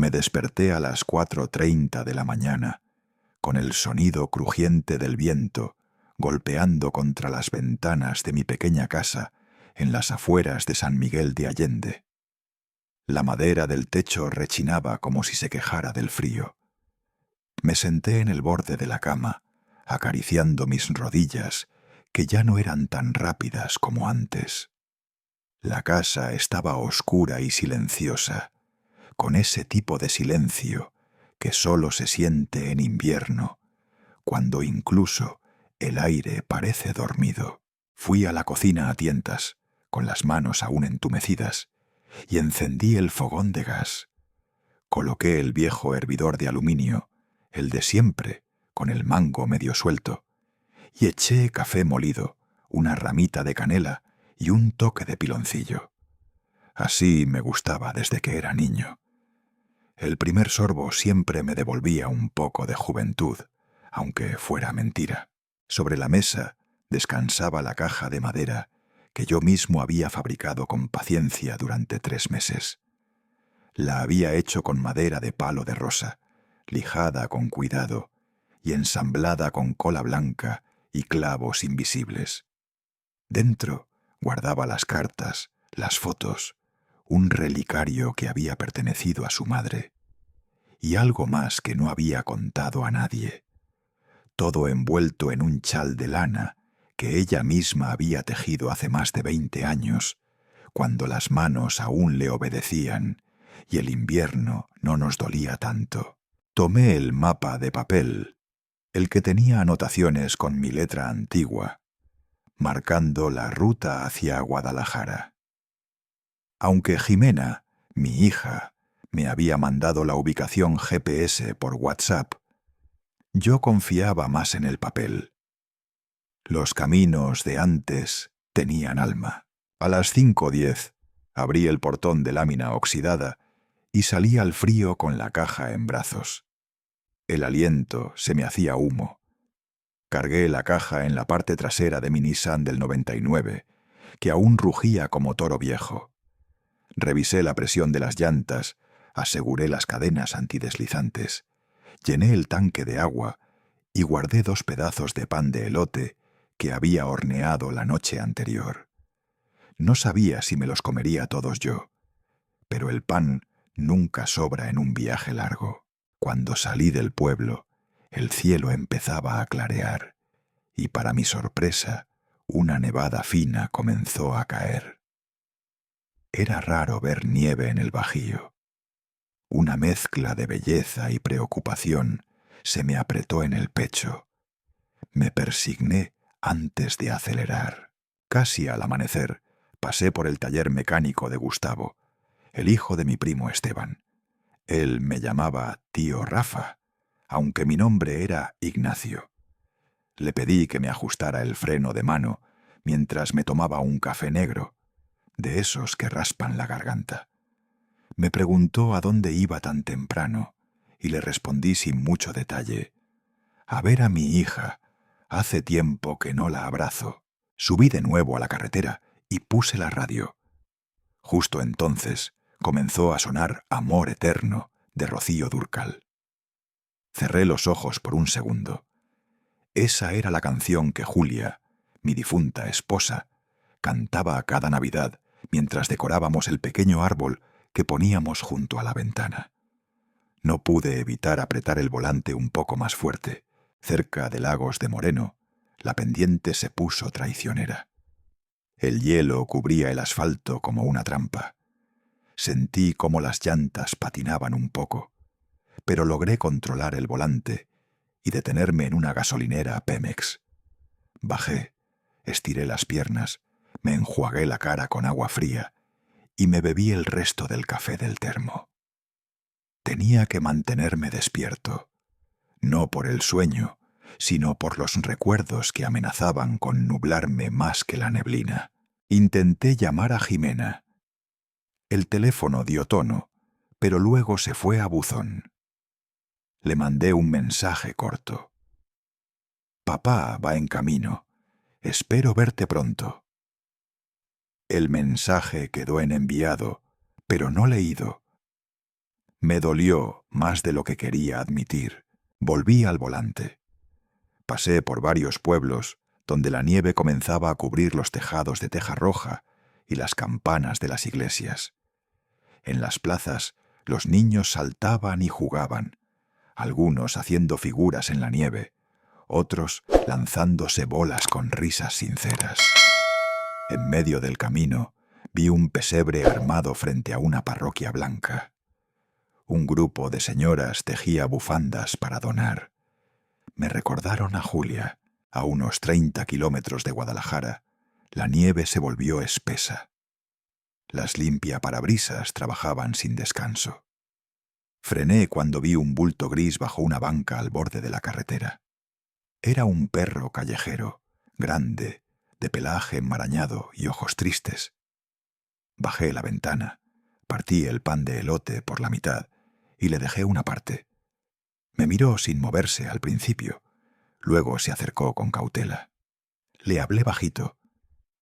Me desperté a las 4:30 de la mañana, con el sonido crujiente del viento golpeando contra las ventanas de mi pequeña casa en las afueras de San Miguel de Allende. La madera del techo rechinaba como si se quejara del frío. Me senté en el borde de la cama, acariciando mis rodillas, que ya no eran tan rápidas como antes. La casa estaba oscura y silenciosa, con ese tipo de silencio que solo se siente en invierno, cuando incluso el aire parece dormido. Fui a la cocina a tientas, con las manos aún entumecidas, y encendí el fogón de gas. Coloqué el viejo hervidor de aluminio, el de siempre, con el mango medio suelto, y eché café molido, una ramita de canela y un toque de piloncillo. Así me gustaba desde que era niño. El primer sorbo siempre me devolvía un poco de juventud, aunque fuera mentira. Sobre la mesa descansaba la caja de madera que yo mismo había fabricado con paciencia durante 3 meses. La había hecho con madera de palo de rosa, lijada con cuidado y ensamblada con cola blanca y clavos invisibles. Dentro guardaba las cartas, las fotos, un relicario que había pertenecido a su madre, y algo más que no había contado a nadie, todo envuelto en un chal de lana que ella misma había tejido hace más de 20 años, cuando las manos aún le obedecían y el invierno no nos dolía tanto. Tomé el mapa de papel, el que tenía anotaciones con mi letra antigua, marcando la ruta hacia Guadalajara. Aunque Jimena, mi hija, me había mandado la ubicación GPS por WhatsApp, yo confiaba más en el papel. Los caminos de antes tenían alma. A las 5:10 abrí el portón de lámina oxidada y salí al frío con la caja en brazos. El aliento se me hacía humo. Cargué la caja en la parte trasera de mi Nissan del 99, que aún rugía como toro viejo. Revisé la presión de las llantas, aseguré las cadenas antideslizantes, llené el tanque de agua y guardé 2 pedazos de pan de elote que había horneado la noche anterior. No sabía si me los comería todos yo, pero el pan nunca sobra en un viaje largo. Cuando salí del pueblo, el cielo empezaba a clarear y, para mi sorpresa, una nevada fina comenzó a caer. Era raro ver nieve en el Bajío. Una mezcla de belleza y preocupación se me apretó en el pecho. Me persigné antes de acelerar. Casi al amanecer, pasé por el taller mecánico de Gustavo, el hijo de mi primo Esteban. Él me llamaba tío Rafa, aunque mi nombre era Ignacio. Le pedí que me ajustara el freno de mano mientras me tomaba un café negro, de esos que raspan la garganta. Me preguntó a dónde iba tan temprano y le respondí sin mucho detalle: a ver a mi hija. Hace tiempo que no la abrazo. Subí de nuevo a la carretera y puse la radio. Justo entonces comenzó a sonar Amor Eterno de Rocío Dúrcal. Cerré los ojos por un segundo. Esa era la canción que Julia, mi difunta esposa, cantaba a cada Navidad mientras decorábamos el pequeño árbol que poníamos junto a la ventana. No pude evitar apretar el volante un poco más fuerte. Cerca de Lagos de Moreno, la pendiente se puso traicionera. El hielo cubría el asfalto como una trampa. Sentí cómo las llantas patinaban un poco, pero logré controlar el volante y detenerme en una gasolinera Pemex. Bajé, estiré las piernas, me enjuagué la cara con agua fría y me bebí el resto del café del termo. Tenía que mantenerme despierto, no por el sueño, sino por los recuerdos que amenazaban con nublarme más que la neblina. Intenté llamar a Jimena. El teléfono dio tono, pero luego se fue a buzón. Le mandé un mensaje corto: papá va en camino. Espero verte pronto. El mensaje quedó en enviado, pero no leído. Me dolió más de lo que quería admitir. Volví al volante. Pasé por varios pueblos donde la nieve comenzaba a cubrir los tejados de teja roja y las campanas de las iglesias. En las plazas, los niños saltaban y jugaban, algunos haciendo figuras en la nieve, otros lanzándose bolas con risas sinceras. En medio del camino, vi un pesebre armado frente a una parroquia blanca. Un grupo de señoras tejía bufandas para donar. Me recordaron a Julia. A unos 30 kilómetros de Guadalajara, la nieve se volvió espesa. Las limpiaparabrisas trabajaban sin descanso. Frené cuando vi un bulto gris bajo una banca al borde de la carretera. Era un perro callejero, grande, de pelaje enmarañado y ojos tristes. Bajé la ventana, partí el pan de elote por la mitad y le dejé una parte. Me miró sin moverse al principio. Luego se acercó con cautela. Le hablé bajito.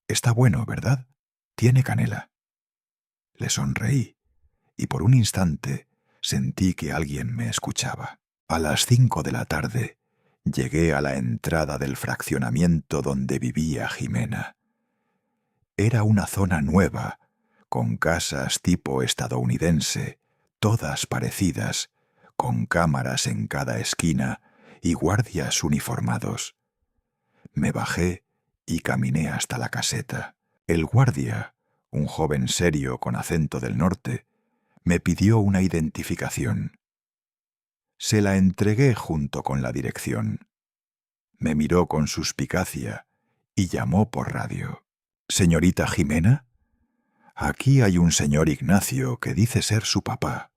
«Está bueno, ¿verdad? Tiene canela». Le sonreí, y por un instante sentí que alguien me escuchaba. A las 5 de la tarde llegué a la entrada del fraccionamiento donde vivía Jimena. Era una zona nueva, con casas tipo estadounidense, todas parecidas, con cámaras en cada esquina y guardias uniformados. Me bajé y caminé hasta la caseta. El guardia, un joven serio con acento del norte, me pidió una identificación. Se la entregué junto con la dirección. Me miró con suspicacia y llamó por radio. «¿Señorita Jimena? Aquí hay un señor Ignacio que dice ser su papá».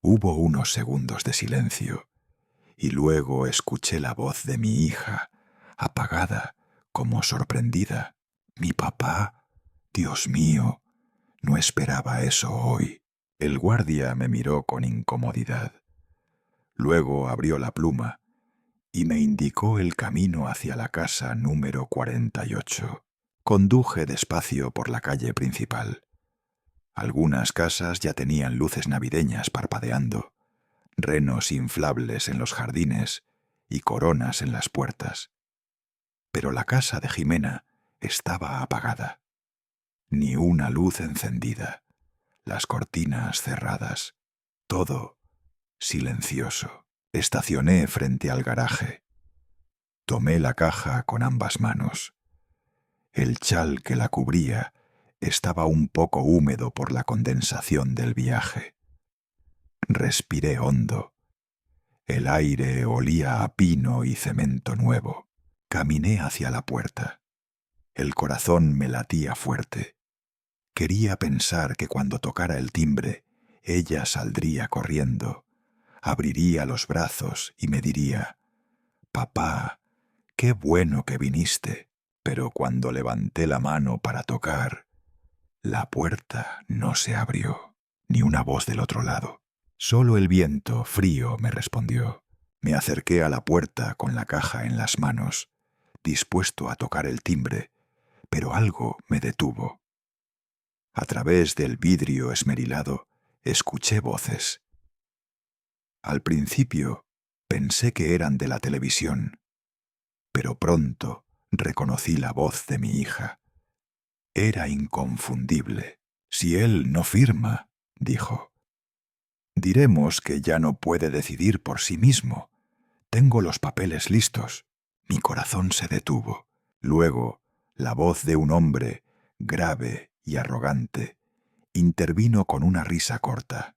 Hubo unos segundos de silencio, y luego escuché la voz de mi hija, apagada, como sorprendida. «¿Mi papá? Dios mío, no esperaba eso hoy». El guardia me miró con incomodidad. Luego abrió la pluma y me indicó el camino hacia la casa número 48. Conduje despacio por la calle principal. Algunas casas ya tenían luces navideñas parpadeando, renos inflables en los jardines y coronas en las puertas. Pero la casa de Jimena estaba apagada. Ni una luz encendida, las cortinas cerradas, todo silencioso. Estacioné frente al garaje. Tomé la caja con ambas manos. El chal que la cubría estaba un poco húmedo por la condensación del viaje. Respiré hondo. El aire olía a pino y cemento nuevo. Caminé hacia la puerta. El corazón me latía fuerte. Quería pensar que cuando tocara el timbre, ella saldría corriendo, abriría los brazos y me diría: «Papá, qué bueno que viniste». Pero cuando levanté la mano para tocar, la puerta no se abrió, ni una voz del otro lado. Solo el viento frío me respondió. Me acerqué a la puerta con la caja en las manos, dispuesto a tocar el timbre, pero algo me detuvo. A través del vidrio esmerilado escuché voces. Al principio pensé que eran de la televisión, pero pronto reconocí la voz de mi hija. Era inconfundible. «Si él no firma», dijo, «diremos que ya no puede decidir por sí mismo. Tengo los papeles listos». Mi corazón se detuvo. Luego, la voz de un hombre, grave y arrogante, intervino con una risa corta.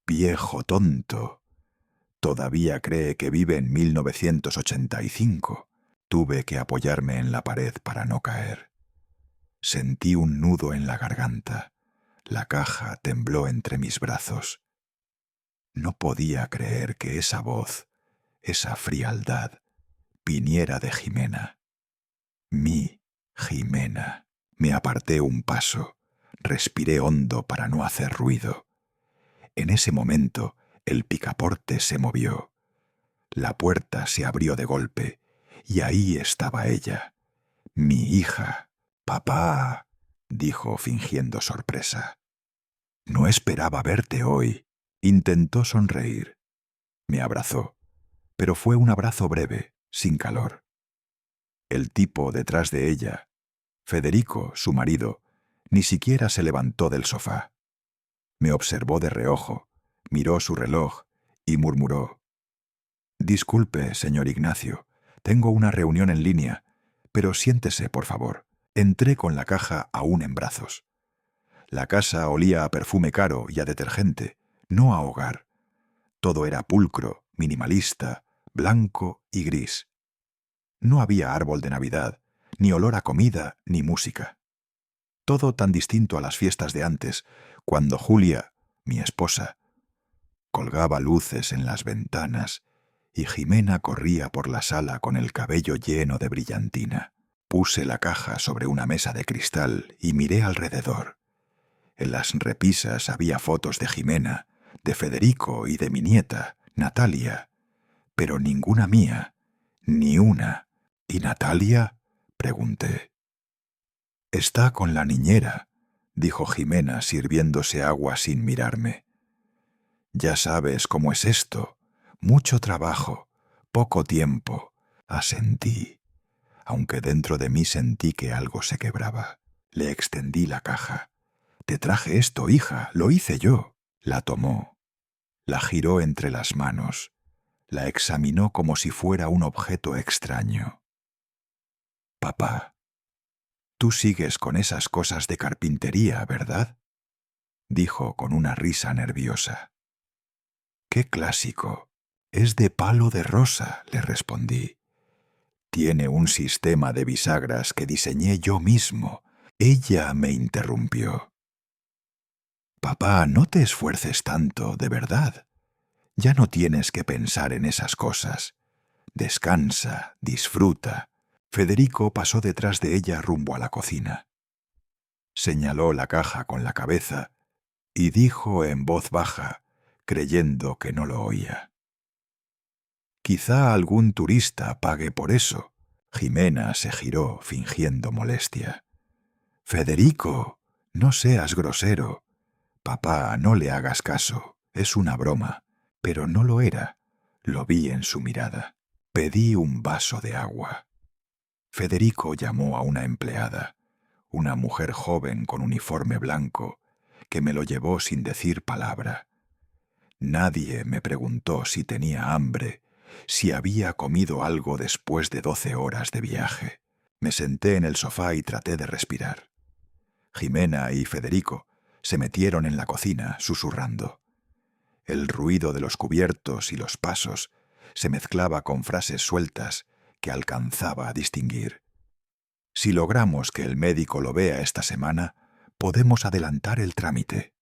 «Viejo tonto, todavía cree que vive en 1985. Tuve que apoyarme en la pared para no caer. Sentí un nudo en la garganta. La caja tembló entre mis brazos. No podía creer que esa voz, esa frialdad, viniera de Jimena. Mi Jimena. Me aparté un paso. Respiré hondo para no hacer ruido. En ese momento, el picaporte se movió. La puerta se abrió de golpe, y ahí estaba ella, mi hija. «Papá», dijo fingiendo sorpresa. No esperaba verte hoy. Intentó sonreír. Me abrazó, pero fue un abrazo breve, sin calor. El tipo detrás de ella, Federico, su marido, ni siquiera se levantó del sofá. Me observó de reojo, miró su reloj y murmuró: «Disculpe, señor Ignacio, tengo una reunión en línea, pero siéntese, por favor». Entré con la caja aún en brazos. La casa olía a perfume caro y a detergente, no a hogar. Todo era pulcro, minimalista, blanco y gris. No había árbol de Navidad, ni olor a comida, ni música. Todo tan distinto a las fiestas de antes, cuando Julia, mi esposa, colgaba luces en las ventanas y Jimena corría por la sala con el cabello lleno de brillantina. Puse la caja sobre una mesa de cristal y miré alrededor. En las repisas había fotos de Jimena, de Federico y de mi nieta, Natalia, pero ninguna mía, ni una. ¿Y Natalia?, pregunté. «Está con la niñera», dijo Jimena sirviéndose agua sin mirarme. «Ya sabes cómo es esto. Mucho trabajo, poco tiempo», asentí, aunque dentro de mí sentí que algo se quebraba. Le extendí la caja. «Te traje esto, hija, lo hice yo». La tomó, la giró entre las manos, la examinó como si fuera un objeto extraño. «Papá, tú sigues con esas cosas de carpintería, ¿verdad?», dijo con una risa nerviosa. «¡Qué clásico! Es de palo de rosa», le respondí. «Tiene un sistema de bisagras que diseñé yo mismo». Ella me interrumpió. «Papá, no te esfuerces tanto, de verdad. Ya no tienes que pensar en esas cosas. Descansa, disfruta». Federico pasó detrás de ella rumbo a la cocina. Señaló la caja con la cabeza y dijo en voz baja, creyendo que no lo oía: «Quizá algún turista pague por eso». Jimena se giró fingiendo molestia. «Federico, no seas grosero. Papá, no le hagas caso. Es una broma». Pero no lo era. Lo vi en su mirada. Pedí un vaso de agua. Federico llamó a una empleada, una mujer joven con uniforme blanco, que me lo llevó sin decir palabra. Nadie me preguntó si tenía hambre, si había comido algo después de 12 horas de viaje. Me senté en el sofá y traté de respirar. Jimena y Federico se metieron en la cocina, susurrando. El ruido de los cubiertos y los pasos se mezclaba con frases sueltas que alcanzaba a distinguir. «Si logramos que el médico lo vea esta semana, podemos adelantar el trámite».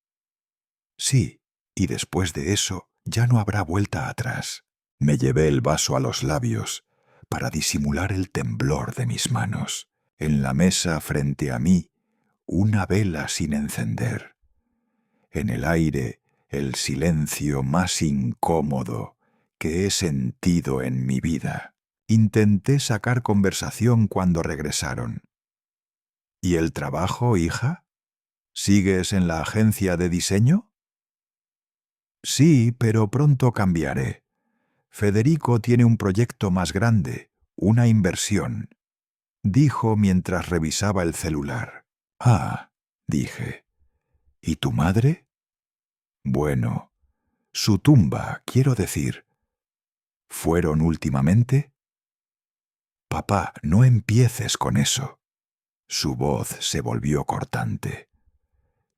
«Sí, y después de eso ya no habrá vuelta atrás». Me llevé el vaso a los labios para disimular el temblor de mis manos. En la mesa frente a mí, una vela sin encender. En el aire, el silencio más incómodo que he sentido en mi vida. Intenté sacar conversación cuando regresaron. «¿Y el trabajo, hija? ¿Sigues en la agencia de diseño?» «Sí, pero pronto cambiaré. Federico tiene un proyecto más grande, una inversión», dijo mientras revisaba el celular. «Ah», dije. «¿Y tu madre?» «Bueno, su tumba, quiero decir». «¿Fueron últimamente?» «Papá, no empieces con eso». Su voz se volvió cortante.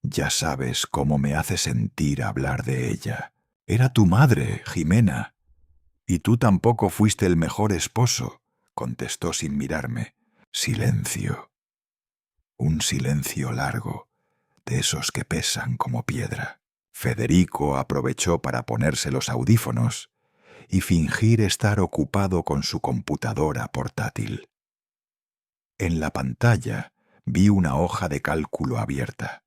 «Ya sabes cómo me hace sentir hablar de ella. Era tu madre, Jimena». «Y tú tampoco fuiste el mejor esposo», contestó sin mirarme. Silencio. Un silencio largo, de esos que pesan como piedra. Federico aprovechó para ponerse los audífonos y fingir estar ocupado con su computadora portátil. En la pantalla vi una hoja de cálculo abierta.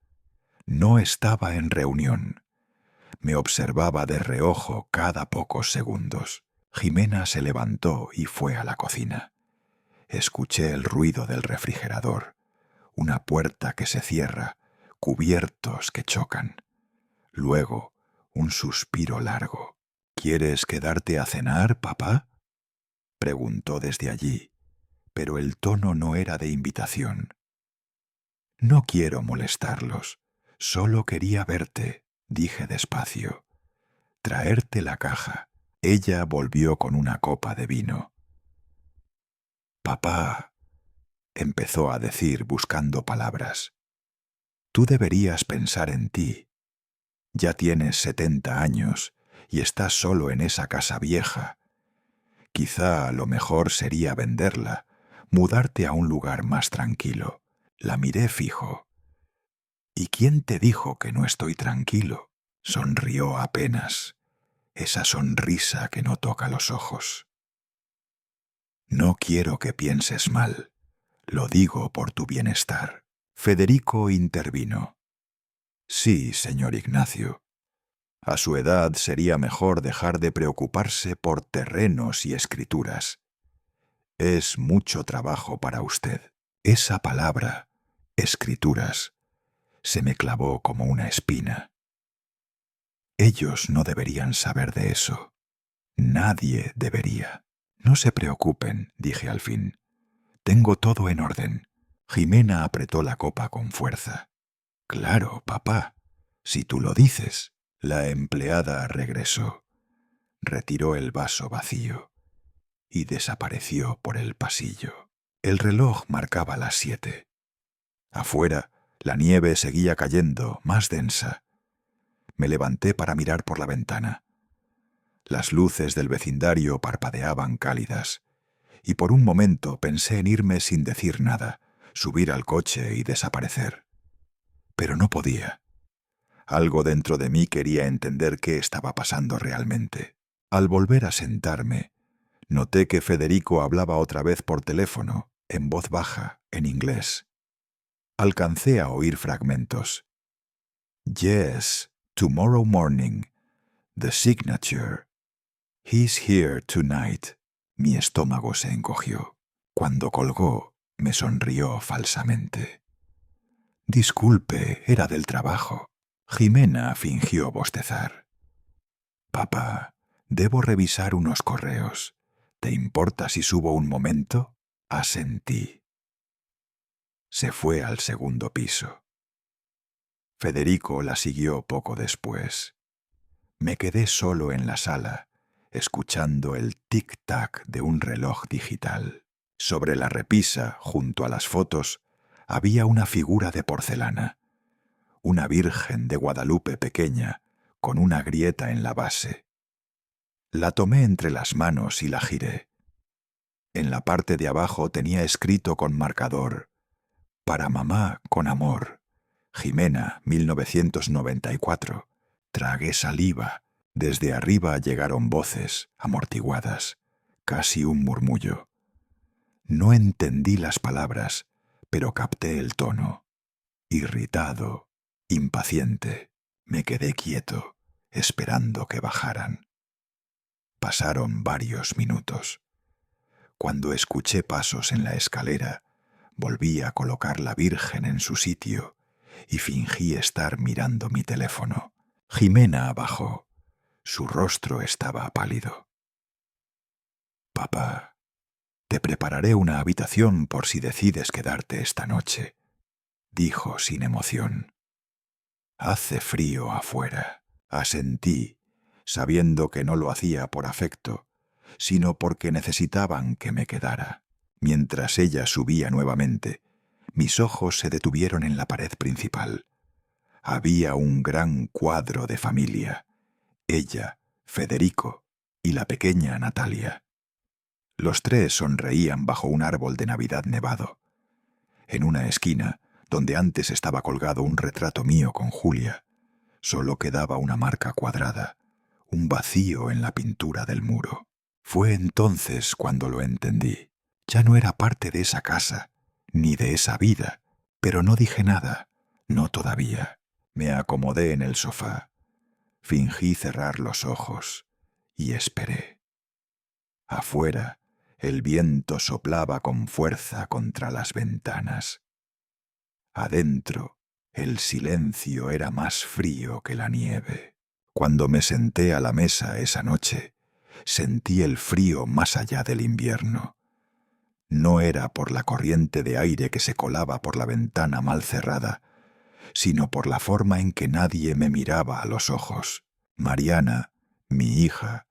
No estaba en reunión. Me observaba de reojo cada pocos segundos. Jimena se levantó y fue a la cocina. Escuché el ruido del refrigerador, una puerta que se cierra, cubiertos que chocan. Luego, un suspiro largo. —¿Quieres quedarte a cenar, papá? —preguntó desde allí, pero el tono no era de invitación. —No quiero molestarlos. Solo quería verte —dije despacio—. Traerte la caja. Ella volvió con una copa de vino. —Papá —empezó a decir buscando palabras—, tú deberías pensar en ti. Ya tienes 70 años y estás solo en esa casa vieja. Quizá lo mejor sería venderla, mudarte a un lugar más tranquilo. La miré fijo. —¿Y quién te dijo que no estoy tranquilo? Sonrió apenas, esa sonrisa que no toca los ojos. No quiero que pienses mal. Lo digo por tu bienestar. Federico intervino. Sí, señor Ignacio. A su edad sería mejor dejar de preocuparse por terrenos y escrituras. Es mucho trabajo para usted. Esa palabra, escrituras, se me clavó como una espina. Ellos no deberían saber de eso. Nadie debería. No se preocupen, dije al fin. Tengo todo en orden. Jimena apretó la copa con fuerza. Claro, papá, si tú lo dices. La empleada regresó, retiró el vaso vacío y desapareció por el pasillo. El reloj marcaba las 7. Afuera, la nieve seguía cayendo, más densa. Me levanté para mirar por la ventana. Las luces del vecindario parpadeaban cálidas, y por un momento pensé en irme sin decir nada, subir al coche y desaparecer. Pero no podía. Algo dentro de mí quería entender qué estaba pasando realmente. Al volver a sentarme, noté que Federico hablaba otra vez por teléfono, en voz baja, en inglés. Alcancé a oír fragmentos. Yes, tomorrow morning. The signature. He's here tonight. Mi estómago se encogió. Cuando colgó, me sonrió falsamente. Disculpe, era del trabajo. Jimena fingió bostezar. Papá, debo revisar unos correos. ¿Te importa si subo un momento? Asentí. Se fue al segundo piso. Federico la siguió poco después. Me quedé solo en la sala, escuchando el tic-tac de un reloj digital. Sobre la repisa, junto a las fotos, había una figura de porcelana. Una Virgen de Guadalupe pequeña, con una grieta en la base. La tomé entre las manos y la giré. En la parte de abajo tenía escrito con marcador: «Para mamá con amor. Jimena, 1994». Tragué saliva. Desde arriba llegaron voces, amortiguadas, casi un murmullo. No entendí las palabras, pero capté el tono. Irritado, impaciente, me quedé quieto, esperando que bajaran. Pasaron varios minutos. Cuando escuché pasos en la escalera, volví a colocar la Virgen en su sitio y fingí estar mirando mi teléfono. Jimena bajó. Su rostro estaba pálido. «Papá, te prepararé una habitación por si decides quedarte esta noche», dijo sin emoción. «Hace frío afuera», asentí, sabiendo que no lo hacía por afecto, sino porque necesitaban que me quedara. Mientras ella subía nuevamente, mis ojos se detuvieron en la pared principal. Había un gran cuadro de familia. Ella, Federico y la pequeña Natalia. Los tres sonreían bajo un árbol de Navidad nevado. En una esquina, donde antes estaba colgado un retrato mío con Julia, solo quedaba una marca cuadrada, un vacío en la pintura del muro. Fue entonces cuando lo entendí. Ya no era parte de esa casa, ni de esa vida, pero no dije nada, no todavía. Me acomodé en el sofá, fingí cerrar los ojos y esperé. Afuera, el viento soplaba con fuerza contra las ventanas. Adentro, El silencio era más frío que la nieve. Cuando me senté a la mesa esa noche, sentí el frío más allá del invierno. No era por la corriente de aire que se colaba por la ventana mal cerrada, sino por la forma en que nadie me miraba a los ojos. Mariana, mi hija,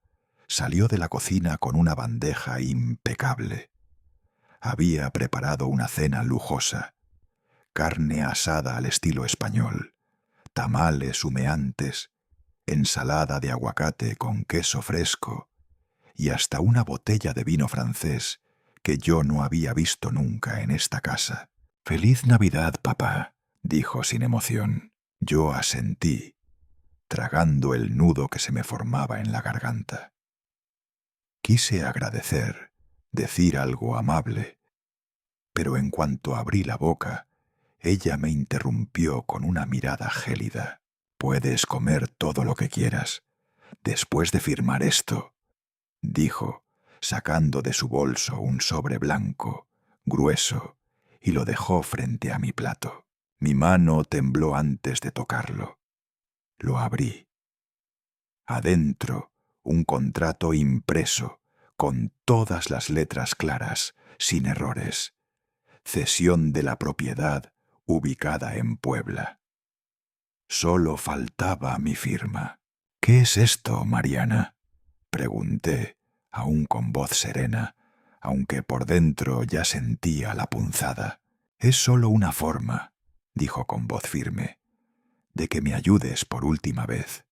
salió de la cocina con una bandeja impecable. Había preparado una cena lujosa: carne asada al estilo español, tamales humeantes, ensalada de aguacate con queso fresco y hasta una botella de vino francés que yo no había visto nunca en esta casa. «Feliz Navidad, papá», dijo sin emoción. Yo asentí, tragando el nudo que se me formaba en la garganta. Quise agradecer, decir algo amable, pero en cuanto abrí la boca, ella me interrumpió con una mirada gélida. «Puedes comer todo lo que quieras, después de firmar esto», dijo, sacando de su bolso un sobre blanco, grueso, y lo dejó frente a mi plato. Mi mano tembló antes de tocarlo. Lo abrí. Adentro, un contrato impreso, con todas las letras claras, sin errores. Cesión de la propiedad ubicada en Puebla. Solo faltaba mi firma. «¿Qué es esto, Mariana?», pregunté, aún con voz serena, aunque por dentro ya sentía la punzada. «Es solo una forma», dijo con voz firme, «de que me ayudes por última vez.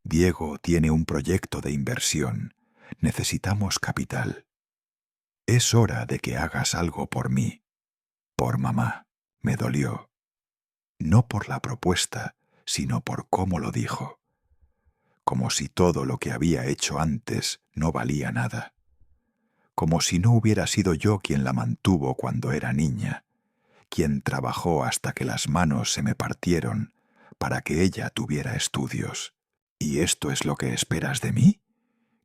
Diego tiene un proyecto de inversión. Necesitamos capital. Es hora de que hagas algo por mí, por mamá». Me dolió. No por la propuesta, sino por cómo lo dijo. Como si todo lo que había hecho antes no valía nada. Como si no hubiera sido yo quien la mantuvo cuando era niña, quien trabajó hasta que las manos se me partieron para que ella tuviera estudios. «¿Y esto es lo que esperas de mí?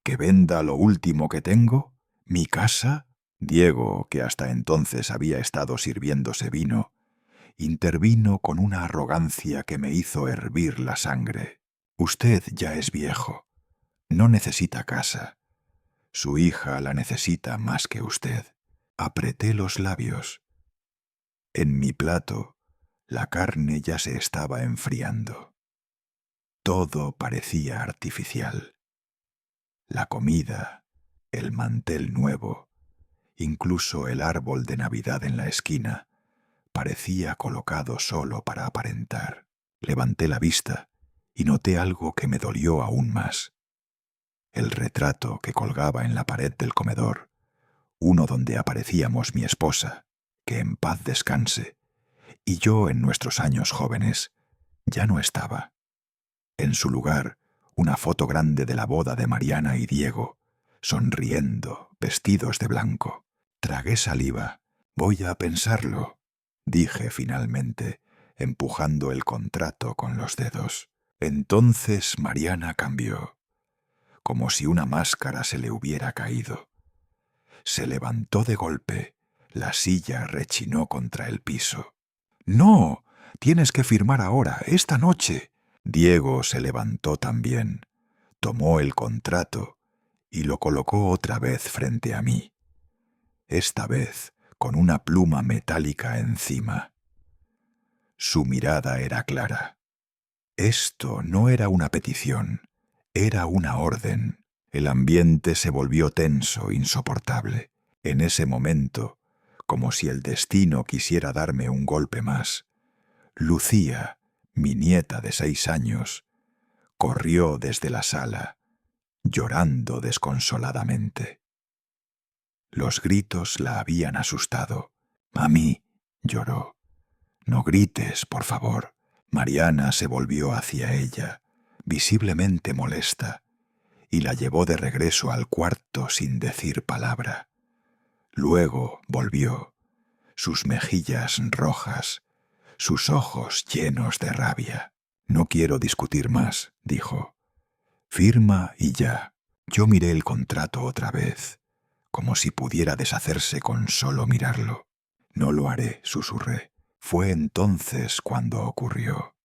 ¿Que venda lo último que tengo? ¿Mi casa?». Diego, que hasta entonces había estado sirviéndose vino, intervino con una arrogancia que me hizo hervir la sangre. «Usted ya es viejo. No necesita casa. Su hija la necesita más que usted». Apreté los labios. En mi plato, la carne ya se estaba enfriando. Todo parecía artificial. La comida, el mantel nuevo, incluso el árbol de Navidad en la esquina, parecía colocado solo para aparentar. Levanté la vista y noté algo que me dolió aún más. El retrato que colgaba en la pared del comedor, uno donde aparecíamos mi esposa, que en paz descanse, y yo en nuestros años jóvenes, ya no estaba. En su lugar, una foto grande de la boda de Mariana y Diego, sonriendo, vestidos de blanco. Tragué saliva. «Voy a pensarlo», dije finalmente, empujando el contrato con los dedos. Entonces Mariana cambió, como si una máscara se le hubiera caído. Se levantó de golpe, la silla rechinó contra el piso. «No, tienes que firmar ahora, esta noche». Diego se levantó también, tomó el contrato y lo colocó otra vez frente a mí. Esta vez con una pluma metálica encima. Su mirada era clara. Esto no era una petición, era una orden. El ambiente se volvió tenso, insoportable. En ese momento, como si el destino quisiera darme un golpe más, Lucía, mi nieta de 6 años, corrió desde la sala, llorando desconsoladamente. Los gritos la habían asustado. «Mami», lloró, «no grites, por favor». Mariana se volvió hacia ella, visiblemente molesta, y la llevó de regreso al cuarto sin decir palabra. Luego volvió, sus mejillas rojas, sus ojos llenos de rabia. «No quiero discutir más», dijo. «Firma y ya». Yo miré el contrato otra vez, como si pudiera deshacerse con solo mirarlo. «No lo haré», susurré. Fue entonces cuando ocurrió.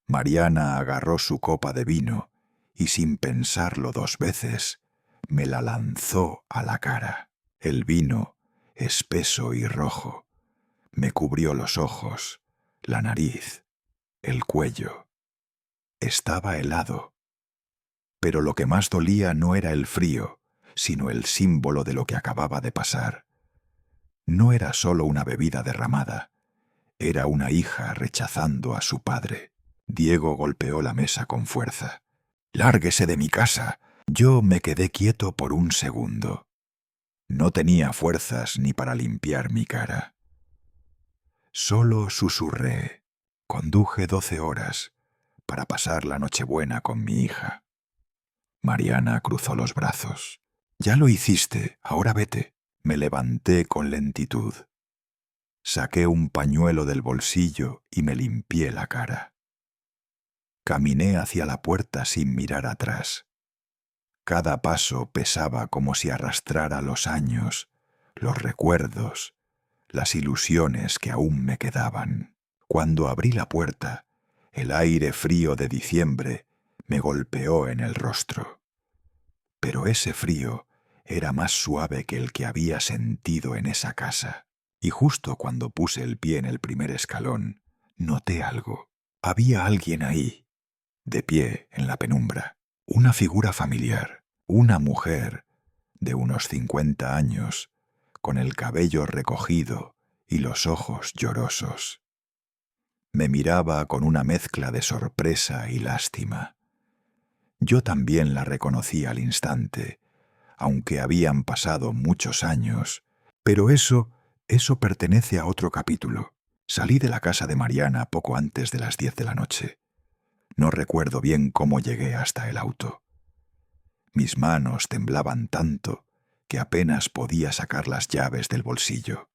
Mariana agarró su copa de vino y sin pensarlo 2 veces, me la lanzó a la cara. El vino, espeso y rojo, me cubrió los ojos, la nariz, el cuello. Estaba helado. Pero lo que más dolía no era el frío, sino el símbolo de lo que acababa de pasar. No era solo una bebida derramada, era una hija rechazando a su padre. Diego golpeó la mesa con fuerza. «¡Lárguese de mi casa!». Yo me quedé quieto por un segundo. No tenía fuerzas ni para limpiar mi cara. Solo susurré. Conduje 12 horas para pasar la Nochebuena con mi hija. Mariana cruzó los brazos. «Ya lo hiciste, ahora vete». Me levanté con lentitud. Saqué un pañuelo del bolsillo y me limpié la cara. Caminé hacia la puerta sin mirar atrás. Cada paso pesaba como si arrastrara los años, los recuerdos, las ilusiones que aún me quedaban. Cuando abrí la puerta, el aire frío de diciembre me golpeó en el rostro. Pero ese frío era más suave que el que había sentido en esa casa. Y justo cuando puse el pie en el primer escalón, noté algo. Había alguien ahí, de pie en la penumbra. Una figura familiar, una mujer de unos 50 años, con el cabello recogido y los ojos llorosos. Me miraba con una mezcla de sorpresa y lástima. Yo también la reconocí al instante, aunque habían pasado muchos años, pero eso pertenece a otro capítulo. Salí de la casa de Mariana poco antes de las 10 de la noche. No recuerdo bien cómo llegué hasta el auto. Mis manos temblaban tanto que apenas podía sacar las llaves del bolsillo.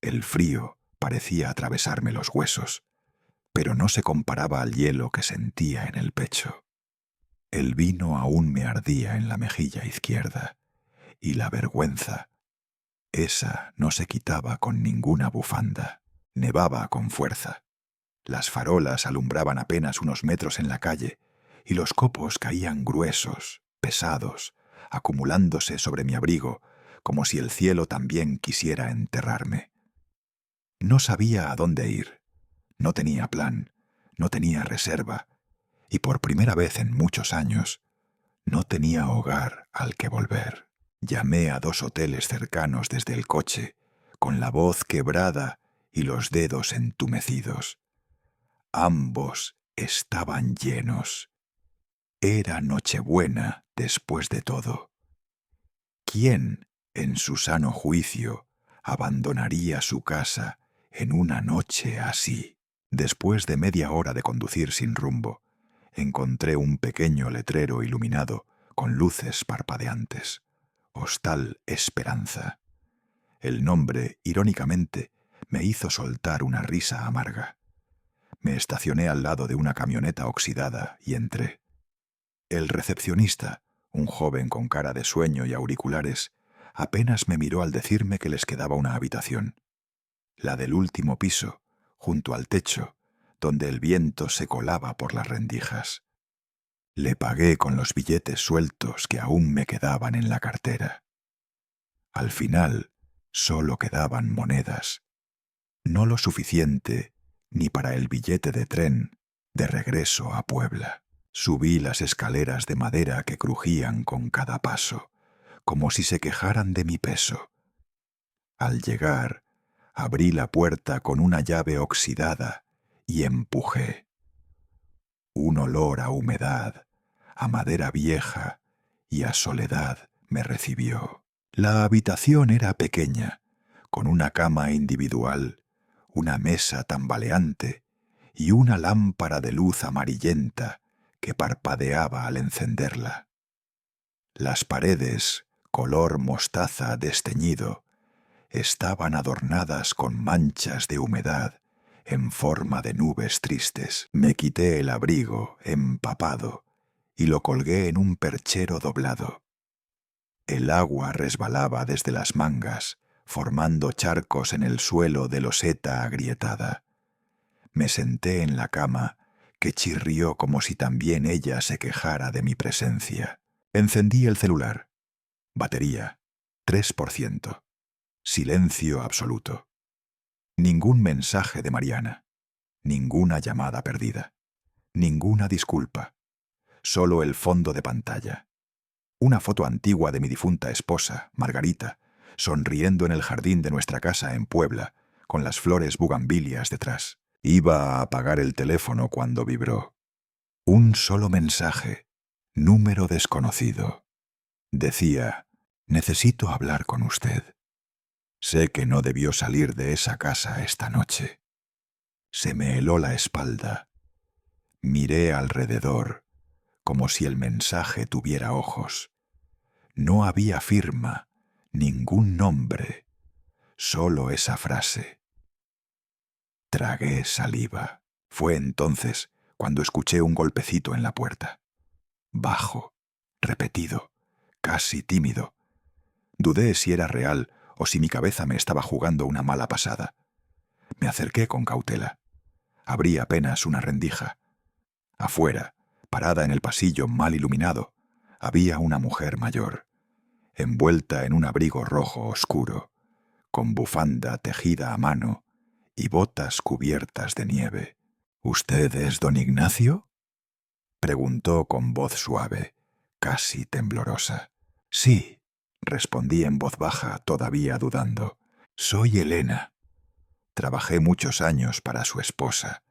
El frío parecía atravesarme los huesos, pero no se comparaba al hielo que sentía en el pecho. El vino aún me ardía en la mejilla izquierda, y la vergüenza, esa no se quitaba con ninguna bufanda. Nevaba con fuerza. Las farolas alumbraban apenas unos metros en la calle, y los copos caían gruesos, pesados, acumulándose sobre mi abrigo, como si el cielo también quisiera enterrarme. No sabía a dónde ir. No tenía plan, no tenía reserva, y por primera vez en muchos años, no tenía hogar al que volver. Llamé a 2 hoteles cercanos desde el coche, con la voz quebrada y los dedos entumecidos. Ambos estaban llenos. Era Nochebuena después de todo. ¿Quién, en su sano juicio, abandonaría su casa en una noche así? Después de media hora de conducir sin rumbo, encontré un pequeño letrero iluminado con luces parpadeantes. Hostal Esperanza. El nombre, irónicamente, me hizo soltar una risa amarga. Me estacioné al lado de una camioneta oxidada y entré. El recepcionista, un joven con cara de sueño y auriculares, apenas me miró al decirme que les quedaba una habitación. La del último piso, junto al techo, donde el viento se colaba por las rendijas. Le pagué con los billetes sueltos que aún me quedaban en la cartera. Al final, solo quedaban monedas. No lo suficiente ni para el billete de tren de regreso a Puebla. Subí las escaleras de madera que crujían con cada paso, como si se quejaran de mi peso. Al llegar, abrí la puerta con una llave oxidada y empujé. Un olor a humedad, a madera vieja y a soledad me recibió. La habitación era pequeña, con una cama individual, una mesa tambaleante y una lámpara de luz amarillenta que parpadeaba al encenderla. Las paredes, color mostaza desteñido, estaban adornadas con manchas de humedad en forma de nubes tristes. Me quité el abrigo, empapado, y lo colgué en un perchero doblado. El agua resbalaba desde las mangas, formando charcos en el suelo de loseta agrietada. Me senté en la cama, que chirrió como si también ella se quejara de mi presencia. Encendí el celular. Batería, 3%. Silencio absoluto. Ningún mensaje de Mariana. Ninguna llamada perdida. Ninguna disculpa. Solo el fondo de pantalla. Una foto antigua de mi difunta esposa, Margarita, sonriendo en el jardín de nuestra casa en Puebla, con las flores bugambilias detrás. Iba a apagar el teléfono cuando vibró. Un solo mensaje. Número desconocido. Decía: necesito hablar con usted. Sé que no debió salir de esa casa esta noche. Se me heló la espalda. Miré alrededor, como si el mensaje tuviera ojos. No había firma, ningún nombre, solo esa frase. Tragué saliva. Fue entonces cuando escuché un golpecito en la puerta. Bajo, repetido, casi tímido. Dudé si era real o si mi cabeza me estaba jugando una mala pasada. Me acerqué con cautela. Abrí apenas una rendija. Afuera, parada en el pasillo mal iluminado, había una mujer mayor, envuelta en un abrigo rojo oscuro, con bufanda tejida a mano y botas cubiertas de nieve. —¿Usted es don Ignacio? —preguntó con voz suave, casi temblorosa. —Sí —respondí en voz baja, todavía dudando—. Soy Elena. Trabajé muchos años para su esposa,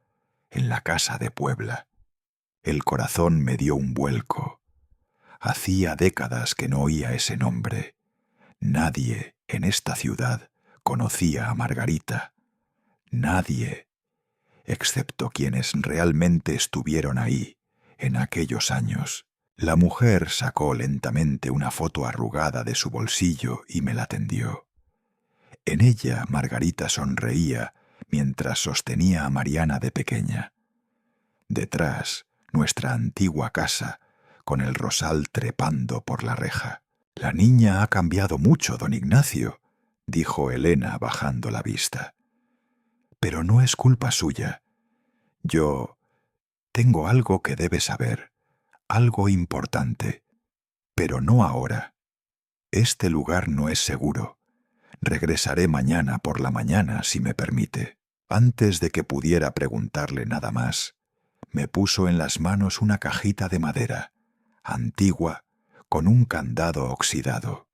en la casa de Puebla. El corazón me dio un vuelco. Hacía décadas que no oía ese nombre. Nadie en esta ciudad conocía a Margarita. Nadie, excepto quienes realmente estuvieron ahí en aquellos años. La mujer sacó lentamente una foto arrugada de su bolsillo y me la tendió. En ella Margarita sonreía mientras sostenía a Mariana de pequeña. Detrás, nuestra antigua casa, con el rosal trepando por la reja. —La niña ha cambiado mucho, don Ignacio —dijo Elena bajando la vista—. Pero no es culpa suya. Yo tengo algo que debe saber, algo importante, pero no ahora. Este lugar no es seguro. Regresaré mañana por la mañana, si me permite. Antes de que pudiera preguntarle nada más, me puso en las manos una cajita de madera, antigua, con un candado oxidado.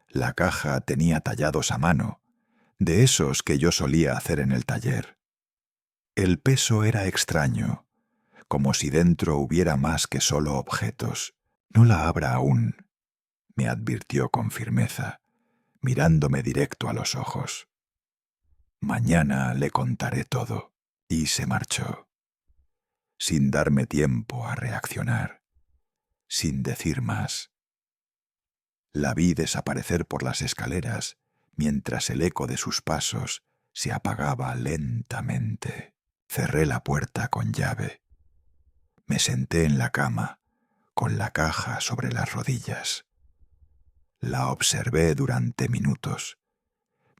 La caja tenía tallados a mano, de esos que yo solía hacer en el taller. El peso era extraño, como si dentro hubiera más que solo objetos. —No la abra aún —me advirtió con firmeza, mirándome directo a los ojos. Mañana le contaré todo. Y se marchó, sin darme tiempo a reaccionar, sin decir más. La vi desaparecer por las escaleras mientras el eco de sus pasos se apagaba lentamente. Cerré la puerta con llave. Me senté en la cama, con la caja sobre las rodillas. La observé durante minutos,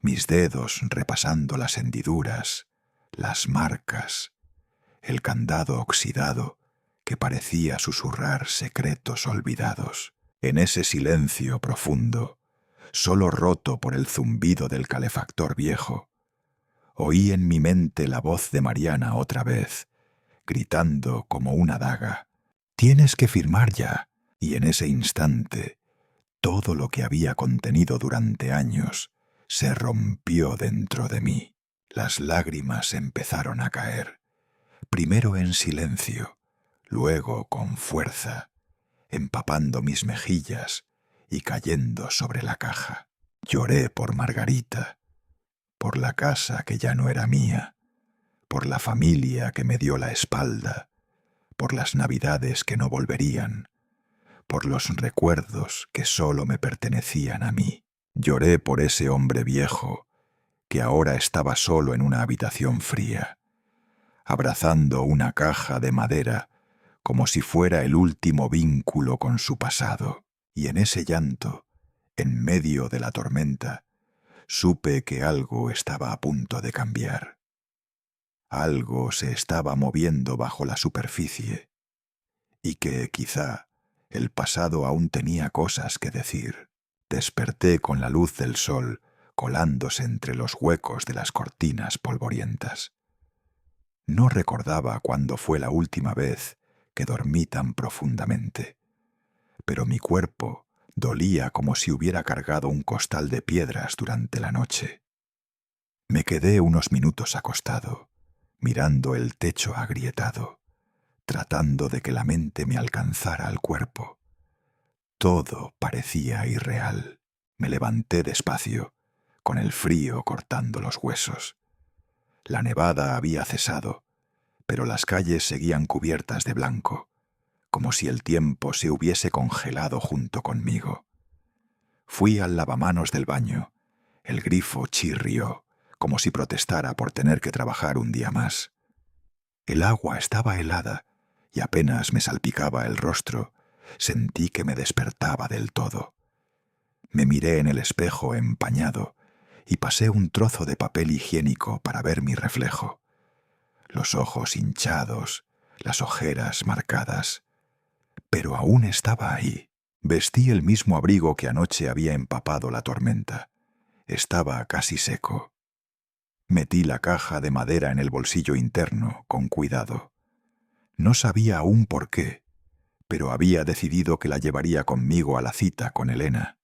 mis dedos repasando las hendiduras, las marcas, el candado oxidado que parecía susurrar secretos olvidados. En ese silencio profundo, solo roto por el zumbido del calefactor viejo, oí en mi mente la voz de Mariana otra vez, gritando como una daga: «Tienes que firmar ya». Y en ese instante, todo lo que había contenido durante años se rompió dentro de mí. Las lágrimas empezaron a caer, primero en silencio, luego con fuerza, empapando mis mejillas y cayendo sobre la caja. Lloré por Margarita, por la casa que ya no era mía, por la familia que me dio la espalda, por las navidades que no volverían, por los recuerdos que solo me pertenecían a mí. Lloré por ese hombre viejo que ahora estaba solo en una habitación fría, abrazando una caja de madera como si fuera el último vínculo con su pasado. Y en ese llanto, en medio de la tormenta, supe que algo estaba a punto de cambiar. Algo se estaba moviendo bajo la superficie y que, quizá, el pasado aún tenía cosas que decir. Desperté con la luz del sol colándose entre los huecos de las cortinas polvorientas. No recordaba cuándo fue la última vez que dormí tan profundamente, pero mi cuerpo dolía como si hubiera cargado un costal de piedras durante la noche. Me quedé unos minutos acostado, mirando el techo agrietado, tratando de que la mente me alcanzara al cuerpo. Todo parecía irreal. Me levanté despacio, con el frío cortando los huesos. La nevada había cesado, pero las calles seguían cubiertas de blanco, como si el tiempo se hubiese congelado junto conmigo. Fui al lavamanos del baño. El grifo chirrió, como si protestara por tener que trabajar un día más. El agua estaba helada y apenas me salpicaba el rostro, sentí que me despertaba del todo. Me miré en el espejo empañado y pasé un trozo de papel higiénico para ver mi reflejo. Los ojos hinchados, las ojeras marcadas. Pero aún estaba ahí. Vestí el mismo abrigo que anoche había empapado la tormenta. Estaba casi seco. Metí la caja de madera en el bolsillo interno, con cuidado. No sabía aún por qué, pero había decidido que la llevaría conmigo a la cita con Elena.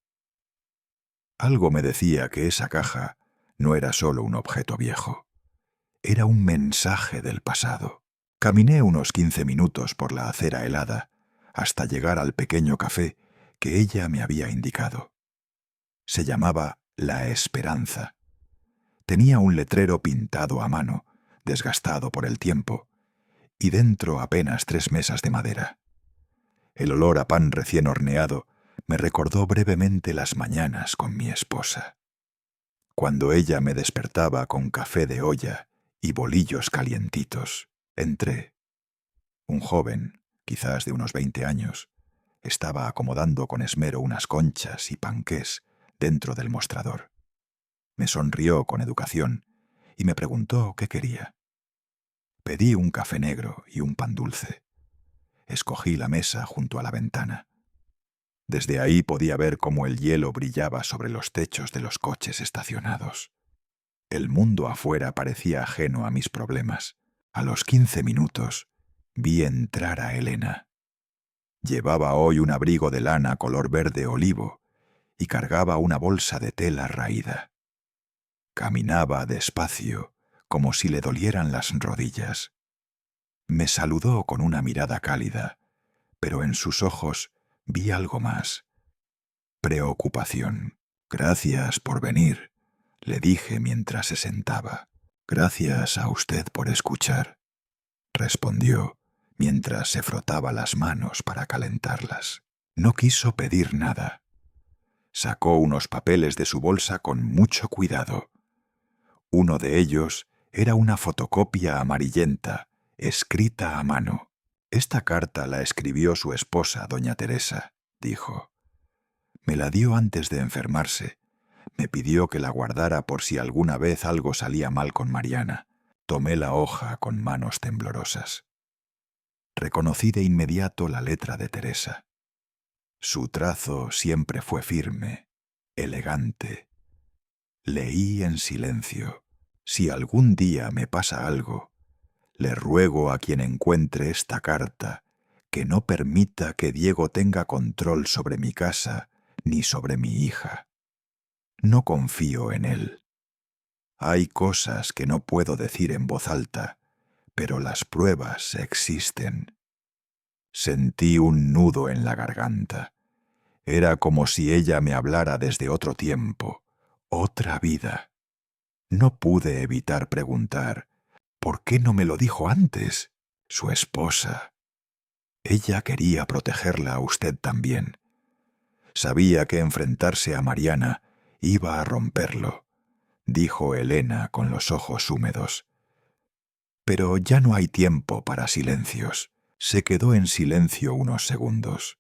Algo me decía que esa caja no era solo un objeto viejo. Era un mensaje del pasado. Caminé unos 15 minutos por la acera helada hasta llegar al pequeño café que ella me había indicado. Se llamaba La Esperanza. Tenía un letrero pintado a mano, desgastado por el tiempo, y dentro apenas 3 mesas de madera. El olor a pan recién horneado me recordó brevemente las mañanas con mi esposa. Cuando ella me despertaba con café de olla y bolillos calientitos, entré. Un joven, quizás de unos 20 años, estaba acomodando con esmero unas conchas y panqués dentro del mostrador. Me sonrió con educación y me preguntó qué quería. Pedí un café negro y un pan dulce. Escogí la mesa junto a la ventana. Desde ahí podía ver cómo el hielo brillaba sobre los techos de los coches estacionados. El mundo afuera parecía ajeno a mis problemas. A los 15 minutos vi entrar a Elena. Llevaba hoy un abrigo de lana color verde olivo y cargaba una bolsa de tela raída. Caminaba despacio, como si le dolieran las rodillas. Me saludó con una mirada cálida, pero en sus ojos vi algo más. Preocupación. «Gracias por venir», le dije mientras se sentaba. «Gracias a usted por escuchar», respondió mientras se frotaba las manos para calentarlas. No quiso pedir nada. Sacó unos papeles de su bolsa con mucho cuidado. Uno de ellos era una fotocopia amarillenta, escrita a mano. «Esta carta la escribió su esposa, doña Teresa», dijo. «Me la dio antes de enfermarse. Me pidió que la guardara por si alguna vez algo salía mal con Mariana». Tomé la hoja con manos temblorosas. Reconocí de inmediato la letra de Teresa. Su trazo siempre fue firme, elegante. Leí en silencio. «Si algún día me pasa algo, le ruego a quien encuentre esta carta que no permita que Diego tenga control sobre mi casa ni sobre mi hija. No confío en él. Hay cosas que no puedo decir en voz alta, pero las pruebas existen». Sentí un nudo en la garganta. Era como si ella me hablara desde otro tiempo, otra vida. No pude evitar preguntar, ¿por qué no me lo dijo antes? Su esposa. Ella quería protegerla a usted también. Sabía que enfrentarse a Mariana iba a romperlo, dijo Elena con los ojos húmedos. Pero ya no hay tiempo para silencios. Se quedó en silencio unos segundos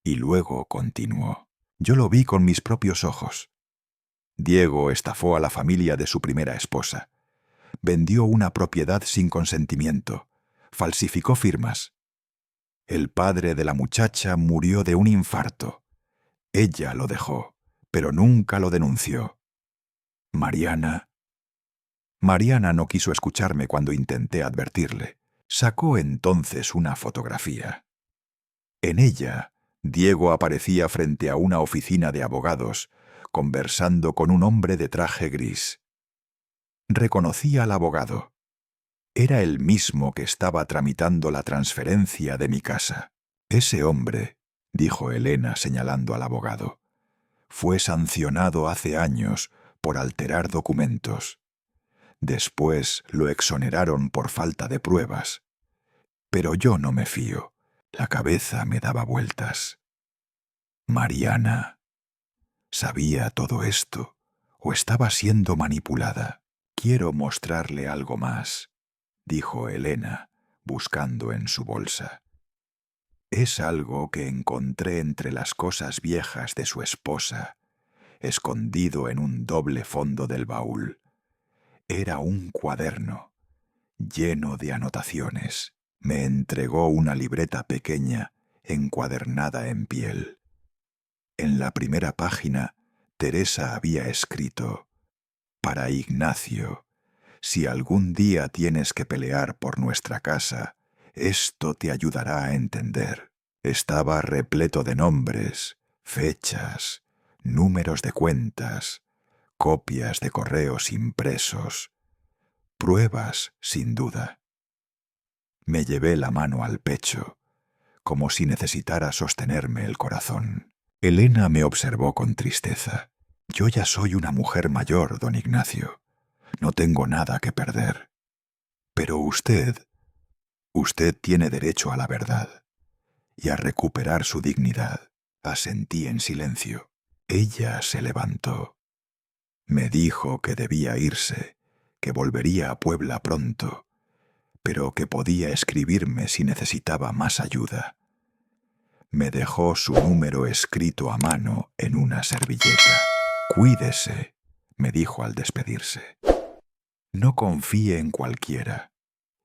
y luego continuó. Yo lo vi con mis propios ojos. Diego estafó a la familia de su primera esposa. Vendió una propiedad sin consentimiento. Falsificó firmas. El padre de la muchacha murió de un infarto. Ella lo dejó, pero nunca lo denunció. Mariana no quiso escucharme cuando intenté advertirle. Sacó entonces una fotografía. En ella, Diego aparecía frente a una oficina de abogados, conversando con un hombre de traje gris. Reconocí al abogado. Era el mismo que estaba tramitando la transferencia de mi casa. Ese hombre, dijo Elena señalando al abogado, fue sancionado hace años por alterar documentos. Después lo exoneraron por falta de pruebas. Pero yo no me fío. La cabeza me daba vueltas. Mariana, ¿sabía todo esto o estaba siendo manipulada? Quiero mostrarle algo más, dijo Elena, buscando en su bolsa. Es algo que encontré entre las cosas viejas de su esposa, escondido en un doble fondo del baúl. Era un cuaderno, lleno de anotaciones. Me entregó una libreta pequeña, encuadernada en piel. En la primera página, Teresa había escrito: «Para Ignacio, si algún día tienes que pelear por nuestra casa, esto te ayudará a entender». Estaba repleto de nombres, fechas, números de cuentas, copias de correos impresos, pruebas, sin duda. Me llevé la mano al pecho, como si necesitara sostenerme el corazón. Elena me observó con tristeza. Yo ya soy una mujer mayor, don Ignacio. No tengo nada que perder. Pero usted tiene derecho a la verdad y a recuperar su dignidad. Asentí en silencio. Ella se levantó. Me dijo que debía irse, que volvería a Puebla pronto, pero que podía escribirme si necesitaba más ayuda. Me dejó su número escrito a mano en una servilleta. «Cuídese», me dijo al despedirse. «No confíe en cualquiera,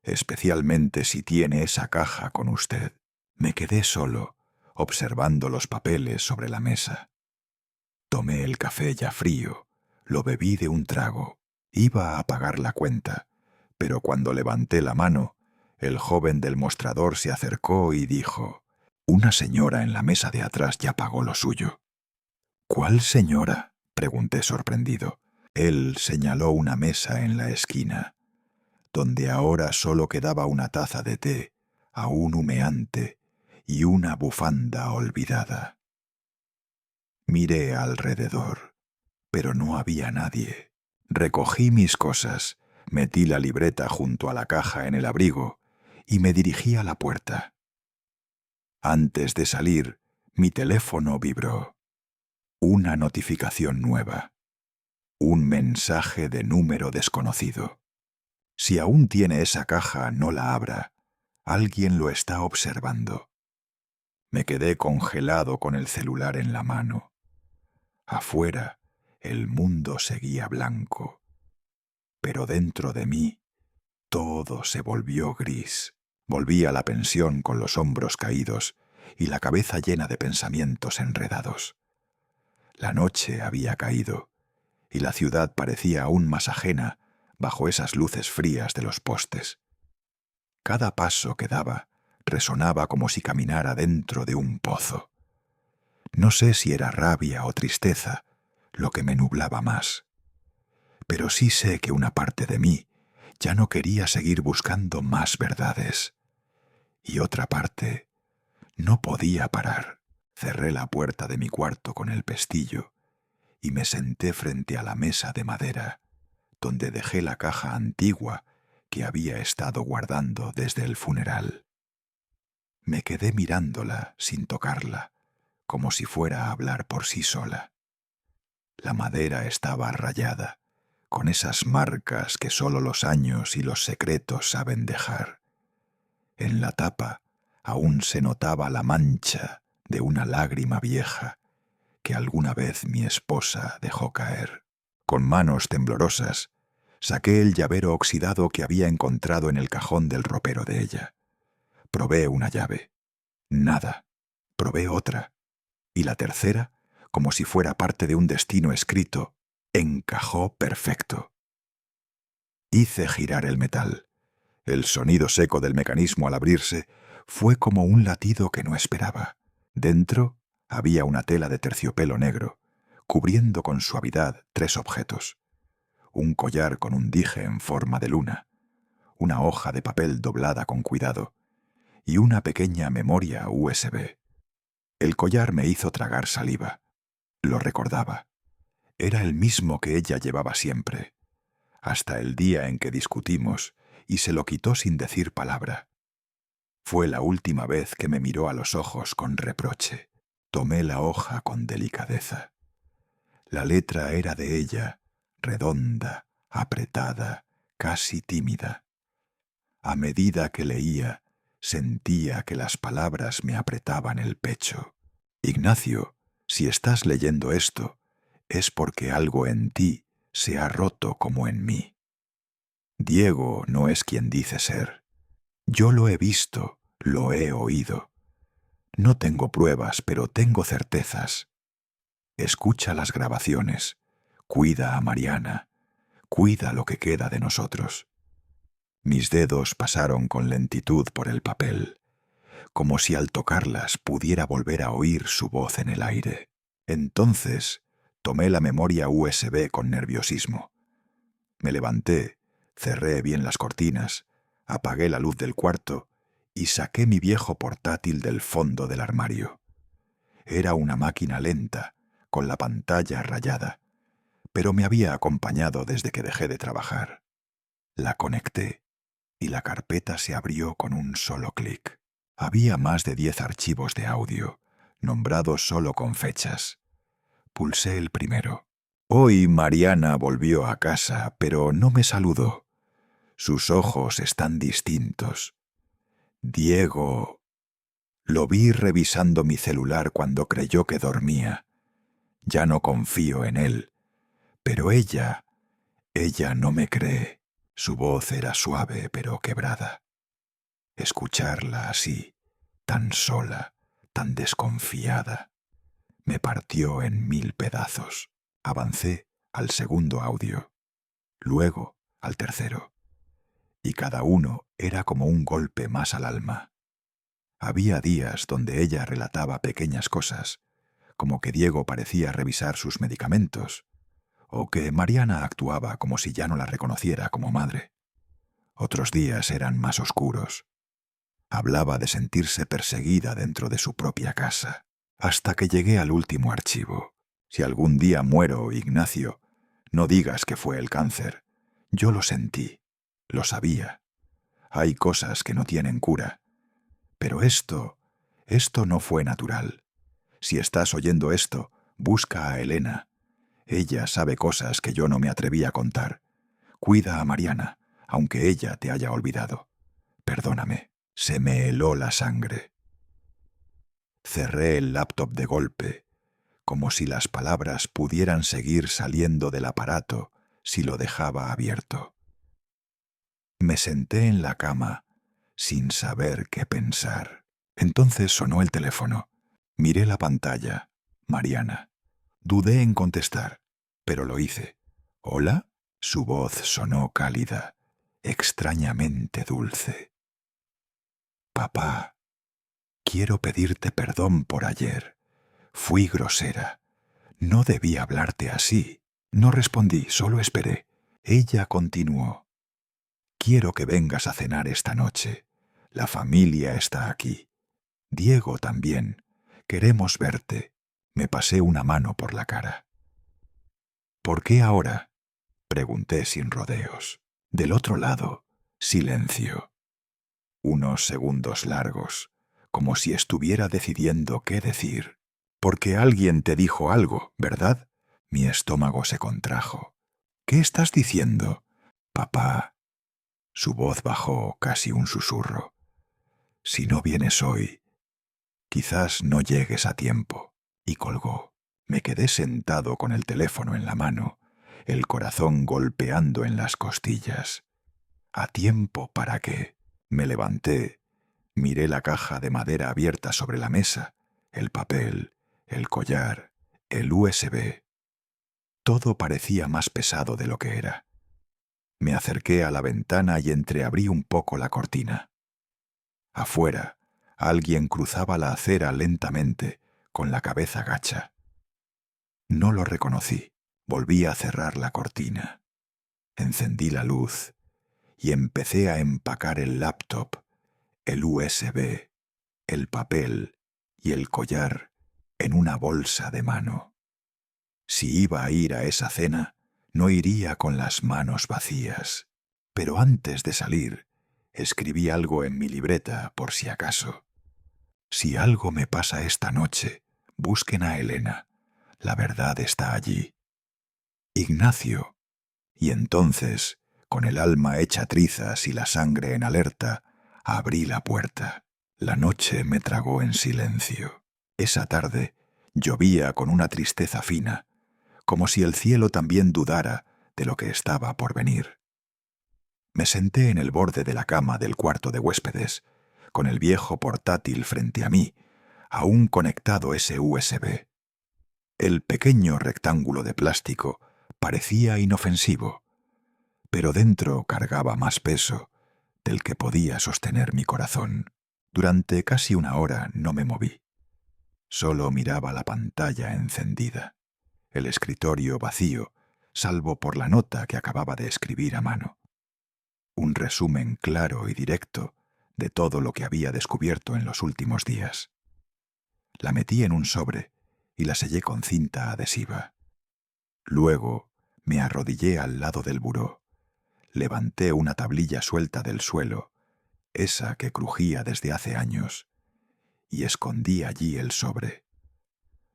especialmente si tiene esa caja con usted». Me quedé solo, observando los papeles sobre la mesa. Tomé el café ya frío, lo bebí de un trago. Iba a pagar la cuenta, pero cuando levanté la mano, el joven del mostrador se acercó y dijo: «Una señora en la mesa de atrás ya pagó lo suyo». «¿Cuál señora?», pregunté sorprendido. Él señaló una mesa en la esquina, donde ahora solo quedaba una taza de té, aún humeante, y una bufanda olvidada. Miré alrededor, pero no había nadie. Recogí mis cosas, metí la libreta junto a la caja en el abrigo y me dirigí a la puerta. Antes de salir, mi teléfono vibró. Una notificación nueva. Un mensaje de número desconocido. Si aún tiene esa caja, no la abra. Alguien lo está observando. Me quedé congelado con el celular en la mano. Afuera, el mundo seguía blanco, pero dentro de mí todo se volvió gris. Volví a la pensión con los hombros caídos y la cabeza llena de pensamientos enredados. La noche había caído y la ciudad parecía aún más ajena bajo esas luces frías de los postes. Cada paso que daba resonaba como si caminara dentro de un pozo. No sé si era rabia o tristeza lo que me nublaba más, pero sí sé que una parte de mí ya no quería seguir buscando más verdades, y otra parte no podía parar. Cerré la puerta de mi cuarto con el pestillo y me senté frente a la mesa de madera, donde dejé la caja antigua que había estado guardando desde el funeral. Me quedé mirándola sin tocarla, como si fuera a hablar por sí sola. La madera estaba rayada, con esas marcas que solo los años y los secretos saben dejar. En la tapa aún se notaba la mancha de una lágrima vieja que alguna vez mi esposa dejó caer. Con manos temblorosas, saqué el llavero oxidado que había encontrado en el cajón del ropero de ella. Probé una llave. Nada. Probé otra. Y la tercera, como si fuera parte de un destino escrito, encajó perfecto. Hice girar el metal. El sonido seco del mecanismo al abrirse fue como un latido que no esperaba. Dentro había una tela de terciopelo negro, cubriendo con suavidad 3 objetos. Un collar con un dije en forma de luna, una hoja de papel doblada con cuidado y una pequeña memoria USB. El collar me hizo tragar saliva. Lo recordaba. Era el mismo que ella llevaba siempre, hasta el día en que discutimos y se lo quitó sin decir palabra. Fue la última vez que me miró a los ojos con reproche. Tomé la hoja con delicadeza. La letra era de ella, redonda, apretada, casi tímida. A medida que leía, sentía que las palabras me apretaban el pecho. Ignacio, si estás leyendo esto, es porque algo en ti se ha roto como en mí. Diego no es quien dice ser. Yo lo he visto, lo he oído. No tengo pruebas, pero tengo certezas. Escucha las grabaciones. Cuida a Mariana. Cuida lo que queda de nosotros. Mis dedos pasaron con lentitud por el papel, como si al tocarlas pudiera volver a oír su voz en el aire. Entonces tomé la memoria USB con nerviosismo. Me levanté, cerré bien las cortinas, apagué la luz del cuarto y saqué mi viejo portátil del fondo del armario. Era una máquina lenta, con la pantalla rayada, pero me había acompañado desde que dejé de trabajar. La conecté y la carpeta se abrió con un solo clic. Había más de 10 archivos de audio, nombrados solo con fechas. Pulsé el primero. Hoy Mariana volvió a casa, pero no me saludó. Sus ojos están distintos. Diego... Lo vi revisando mi celular cuando creyó que dormía. Ya no confío en él. Pero ella no me cree. Su voz era suave pero quebrada. Escucharla así, tan sola, tan desconfiada, me partió en 1000 pedazos. Avancé al segundo audio, luego al tercero, y cada uno era como un golpe más al alma. Había días donde ella relataba pequeñas cosas, como que Diego parecía revisar sus medicamentos, o que Mariana actuaba como si ya no la reconociera como madre. Otros días eran más oscuros. Hablaba de sentirse perseguida dentro de su propia casa, hasta que llegué al último archivo. Si algún día muero, Ignacio, no digas que fue el cáncer. Yo lo sentí, lo sabía. Hay cosas que no tienen cura. Pero esto no fue natural. Si estás oyendo esto, busca a Elena. Ella sabe cosas que yo no me atreví a contar. Cuida a Mariana, aunque ella te haya olvidado. Perdóname, se me heló la sangre. Cerré el laptop de golpe, como si las palabras pudieran seguir saliendo del aparato si lo dejaba abierto. Me senté en la cama, sin saber qué pensar. Entonces sonó el teléfono. Miré la pantalla. Mariana. Dudé en contestar, pero lo hice. ¿Hola? Su voz sonó cálida, extrañamente dulce. Papá, quiero pedirte perdón por ayer. Fui grosera. No debí hablarte así. No respondí, solo esperé. Ella continuó. Quiero que vengas a cenar esta noche. La familia está aquí. Diego también. Queremos verte. Me pasé una mano por la cara. ¿Por qué ahora? Pregunté sin rodeos. Del otro lado, silencio. Unos segundos largos, como si estuviera decidiendo qué decir. Porque alguien te dijo algo, ¿verdad? Mi estómago se contrajo. ¿Qué estás diciendo? Papá. Su voz bajó casi un susurro. Si no vienes hoy, quizás no llegues a tiempo. Y colgó. Me quedé sentado con el teléfono en la mano, el corazón golpeando en las costillas. ¿A tiempo para qué? Me levanté, miré la caja de madera abierta sobre la mesa, el papel, el collar, el USB. Todo parecía más pesado de lo que era. Me acerqué a la ventana y entreabrí un poco la cortina. Afuera, alguien cruzaba la acera lentamente, con la cabeza gacha. No lo reconocí. Volví a cerrar la cortina. Encendí la luz y empecé a empacar el laptop, el USB, el papel y el collar en una bolsa de mano. Si iba a ir a esa cena, no iría con las manos vacías. Pero antes de salir, escribí algo en mi libreta por si acaso. Si algo me pasa esta noche, busquen a Elena. La verdad está allí. Ignacio. Y entonces, con el alma hecha trizas y la sangre en alerta, abrí la puerta. La noche me tragó en silencio. Esa tarde llovía con una tristeza fina, como si el cielo también dudara de lo que estaba por venir. Me senté en el borde de la cama del cuarto de huéspedes, con el viejo portátil frente a mí, aún conectado ese USB. El pequeño rectángulo de plástico parecía inofensivo, pero dentro cargaba más peso del que podía sostener mi corazón. Durante casi una hora no me moví. Solo miraba la pantalla encendida, el escritorio vacío, salvo por la nota que acababa de escribir a mano. Un resumen claro y directo de todo lo que había descubierto en los últimos días. La metí en un sobre y la sellé con cinta adhesiva. Luego me arrodillé al lado del buró. Levanté una tablilla suelta del suelo, esa que crujía desde hace años, y escondí allí el sobre.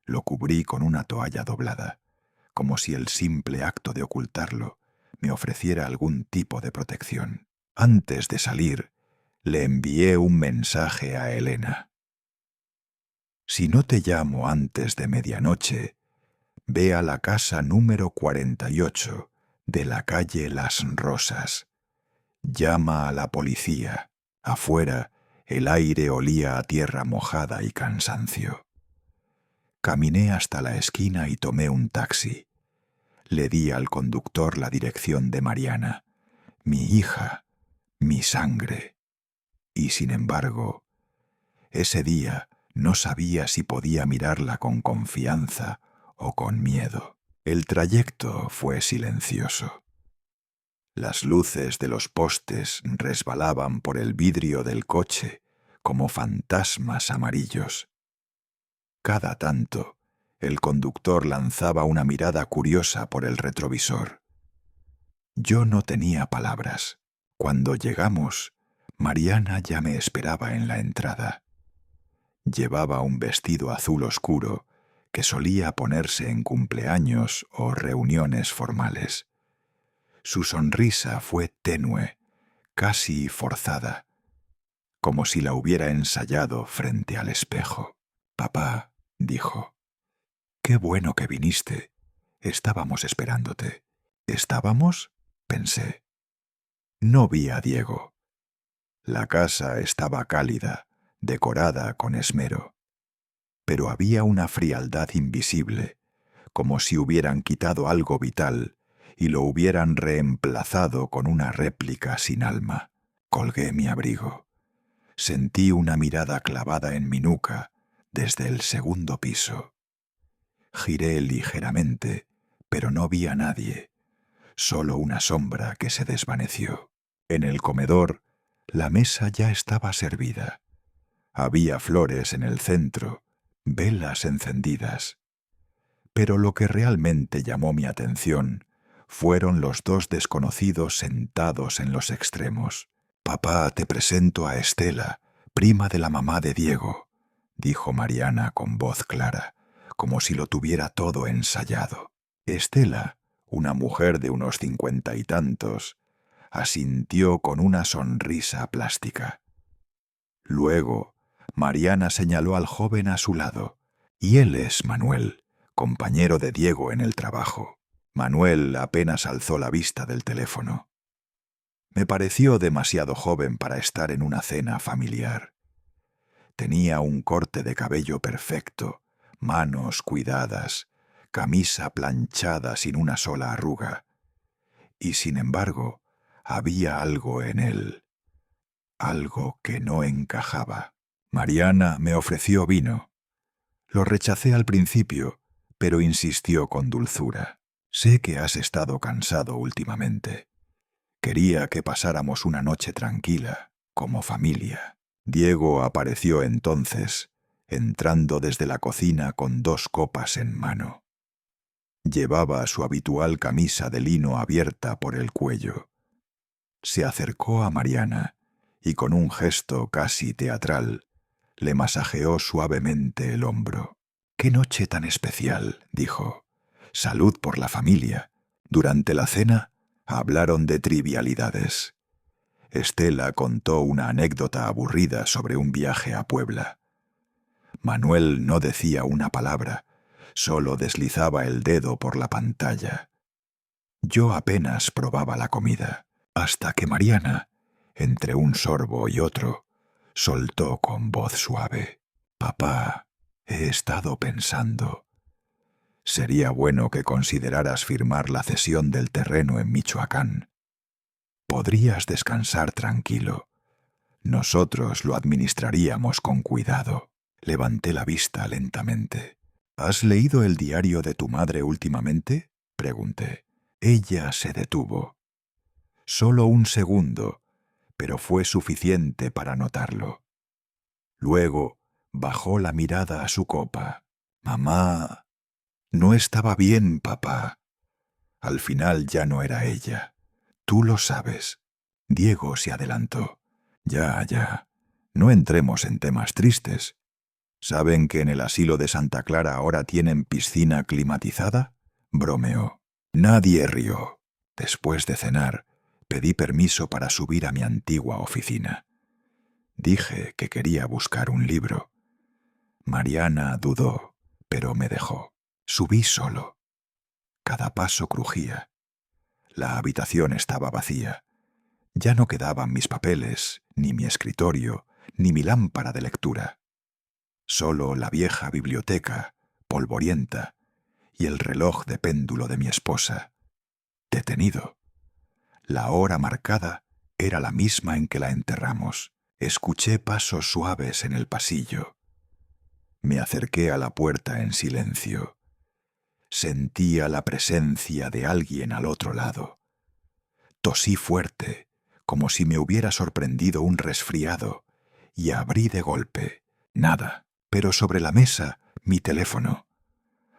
Lo cubrí con una toalla doblada, como si el simple acto de ocultarlo me ofreciera algún tipo de protección. Antes de salir, le envié un mensaje a Elena. Si no te llamo antes de medianoche, ve a la casa número 48 de la calle Las Rosas. Llama a la policía. Afuera, el aire olía a tierra mojada y cansancio. Caminé hasta la esquina y tomé un taxi. Le di al conductor la dirección de Mariana, mi hija, mi sangre. Y sin embargo, ese día no sabía si podía mirarla con confianza o con miedo. El trayecto fue silencioso. Las luces de los postes resbalaban por el vidrio del coche como fantasmas amarillos. Cada tanto, el conductor lanzaba una mirada curiosa por el retrovisor. Yo no tenía palabras. Cuando llegamos, Mariana ya me esperaba en la entrada. Llevaba un vestido azul oscuro que solía ponerse en cumpleaños o reuniones formales. Su sonrisa fue tenue, casi forzada, como si la hubiera ensayado frente al espejo. «Papá», dijo, «qué bueno que viniste. Estábamos esperándote». «¿Estábamos?», pensé. No vi a Diego. La casa estaba cálida, decorada con esmero, pero había una frialdad invisible, como si hubieran quitado algo vital y lo hubieran reemplazado con una réplica sin alma. Colgué mi abrigo. Sentí una mirada clavada en mi nuca desde el segundo piso. Giré ligeramente, pero no vi a nadie, solo una sombra que se desvaneció. En el comedor, la mesa ya estaba servida. Había flores en el centro, velas encendidas. Pero lo que realmente llamó mi atención fueron los dos desconocidos sentados en los extremos. «Papá, te presento a Estela, prima de la mamá de Diego», dijo Mariana con voz clara, como si lo tuviera todo ensayado. Estela, una mujer de unos 50 y tantos, asintió con una sonrisa plástica. Luego, Mariana señaló al joven a su lado. «Y él es Manuel, compañero de Diego en el trabajo». Manuel apenas alzó la vista del teléfono. Me pareció demasiado joven para estar en una cena familiar. Tenía un corte de cabello perfecto, manos cuidadas, camisa planchada sin una sola arruga. Y sin embargo, había algo en él, algo que no encajaba. Mariana me ofreció vino. Lo rechacé al principio, pero insistió con dulzura. Sé que has estado cansado últimamente. Quería que pasáramos una noche tranquila, como familia. Diego apareció entonces, entrando desde la cocina con 2 copas en mano. Llevaba su habitual camisa de lino abierta por el cuello. Se acercó a Mariana y con un gesto casi teatral le masajeó suavemente el hombro. «¡Qué noche tan especial!», dijo. «Salud por la familia». Durante la cena hablaron de trivialidades. Estela contó una anécdota aburrida sobre un viaje a Puebla. Manuel no decía una palabra, solo deslizaba el dedo por la pantalla. Yo apenas probaba la comida, hasta que Mariana, entre un sorbo y otro, soltó con voz suave: «Papá, he estado pensando. Sería bueno que consideraras firmar la cesión del terreno en Michoacán. Podrías descansar tranquilo. Nosotros lo administraríamos con cuidado». Levanté la vista lentamente. «¿Has leído el diario de tu madre últimamente?», pregunté. Ella se detuvo. Solo un segundo, pero fue suficiente para notarlo. Luego bajó la mirada a su copa. «Mamá, no estaba bien, papá». Al final ya no era ella. «Tú lo sabes». Diego se adelantó. Ya. No entremos en temas tristes. ¿Saben que en el asilo de Santa Clara ahora tienen piscina climatizada?», bromeó. Nadie rió. Después de cenar, pedí permiso para subir a mi antigua oficina. Dije que quería buscar un libro. Mariana dudó, pero me dejó. Subí solo. Cada paso crujía. La habitación estaba vacía. Ya no quedaban mis papeles, ni mi escritorio, ni mi lámpara de lectura. Solo la vieja biblioteca, polvorienta, y el reloj de péndulo de mi esposa, detenido. La hora marcada era la misma en que la enterramos. Escuché pasos suaves en el pasillo. Me acerqué a la puerta en silencio. Sentía la presencia de alguien al otro lado. Tosí fuerte, como si me hubiera sorprendido un resfriado, y abrí de golpe. Nada, pero sobre la mesa mi teléfono.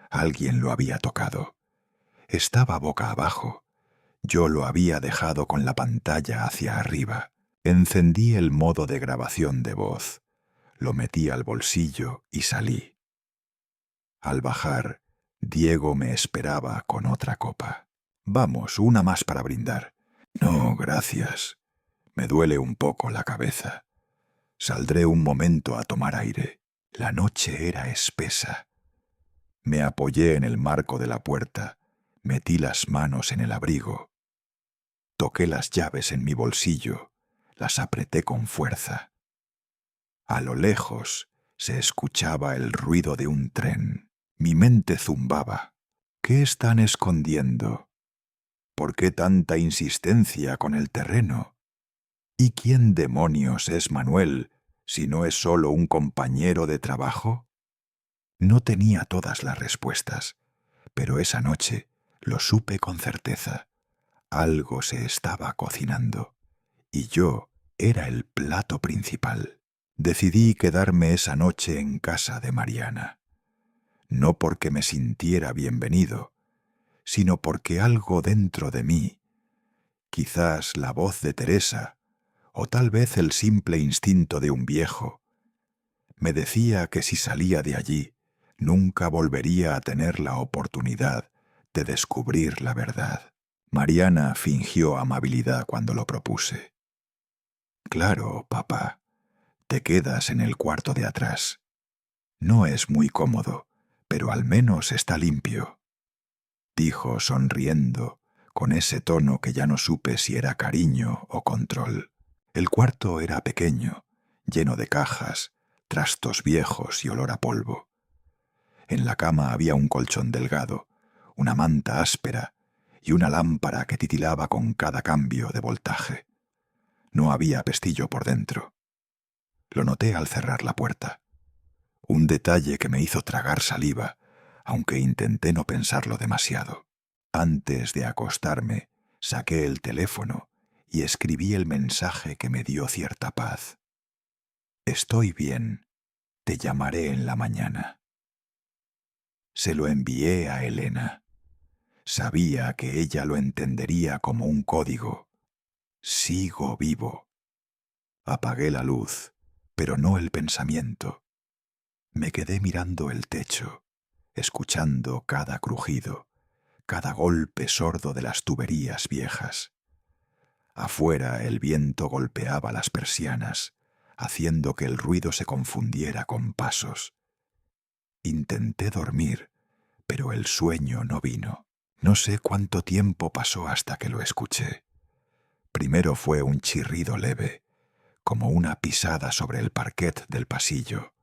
Alguien lo había tocado. Estaba boca abajo. Yo lo había dejado con la pantalla hacia arriba. Encendí el modo de grabación de voz. Lo metí al bolsillo y salí. Al bajar, Diego me esperaba con otra copa. «Vamos, una más para brindar». «No, gracias. Me duele un poco la cabeza. Saldré un momento a tomar aire». La noche era espesa. Me apoyé en el marco de la puerta, metí las manos en el abrigo. Toqué las llaves en mi bolsillo, las apreté con fuerza. A lo lejos se escuchaba el ruido de un tren. Mi mente zumbaba. ¿Qué están escondiendo? ¿Por qué tanta insistencia con el terreno? ¿Y quién demonios es Manuel si no es solo un compañero de trabajo? No tenía todas las respuestas, pero esa noche lo supe con certeza. Algo se estaba cocinando, y yo era el plato principal. Decidí quedarme esa noche en casa de Mariana. No porque me sintiera bienvenido, sino porque algo dentro de mí, quizás la voz de Teresa, o tal vez el simple instinto de un viejo, me decía que si salía de allí, nunca volvería a tener la oportunidad de descubrir la verdad. Mariana fingió amabilidad cuando lo propuse. «Claro, papá, te quedas en el cuarto de atrás. No es muy cómodo, pero al menos está limpio». dijo sonriendo, con ese tono que ya no supe si era cariño o control. El cuarto era pequeño, lleno de cajas, trastos viejos y olor a polvo. En la cama había un colchón delgado, una manta áspera y una lámpara que titilaba con cada cambio de voltaje. No había pestillo por dentro. Lo noté al cerrar la puerta. Un detalle que me hizo tragar saliva, aunque intenté no pensarlo demasiado. Antes de acostarme, saqué el teléfono y escribí el mensaje que me dio cierta paz. Estoy bien, te llamaré en la mañana. Se lo envié a Elena. Sabía que ella lo entendería como un código. Sigo vivo. Apagué la luz, pero no el pensamiento. Me quedé mirando el techo, escuchando cada crujido, cada golpe sordo de las tuberías viejas. Afuera el viento golpeaba las persianas, haciendo que el ruido se confundiera con pasos. Intenté dormir, pero el sueño no vino. No sé cuánto tiempo pasó hasta que lo escuché. Primero fue un chirrido leve, como una pisada sobre el parquet del pasillo.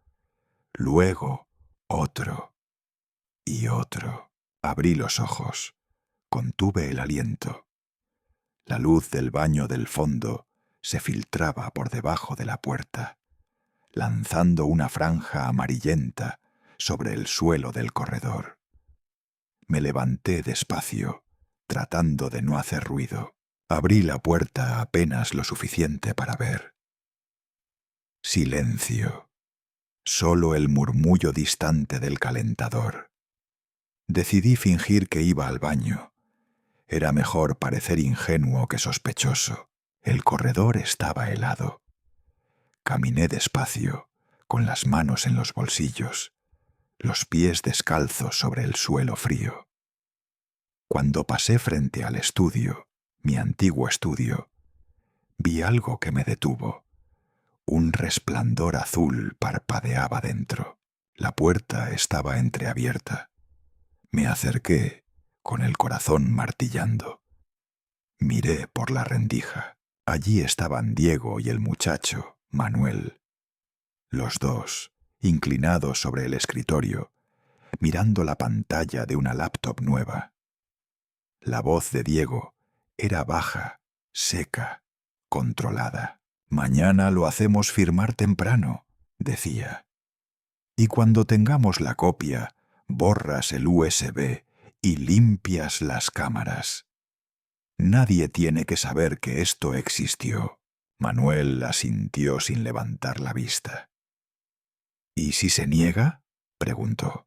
Luego otro y otro. Abrí los ojos, contuve el aliento. La luz del baño del fondo se filtraba por debajo de la puerta, lanzando una franja amarillenta sobre el suelo del corredor. Me levanté despacio, tratando de no hacer ruido. Abrí la puerta apenas lo suficiente para ver. Silencio. Solo el murmullo distante del calentador. Decidí fingir que iba al baño. Era mejor parecer ingenuo que sospechoso. El corredor estaba helado. Caminé despacio, con las manos en los bolsillos, los pies descalzos sobre el suelo frío. Cuando pasé frente al estudio, mi antiguo estudio, vi algo que me detuvo. Un resplandor azul parpadeaba dentro. La puerta estaba entreabierta. Me acerqué, con el corazón martillando. Miré por la rendija. Allí estaban Diego y el muchacho, Manuel. Los dos, inclinados sobre el escritorio, mirando la pantalla de una laptop nueva. La voz de Diego era baja, seca, controlada. «Mañana lo hacemos firmar temprano», decía. «Y cuando tengamos la copia, borras el USB y limpias las cámaras. Nadie tiene que saber que esto existió». Manuel asintió sin levantar la vista. «¿Y si se niega?», preguntó.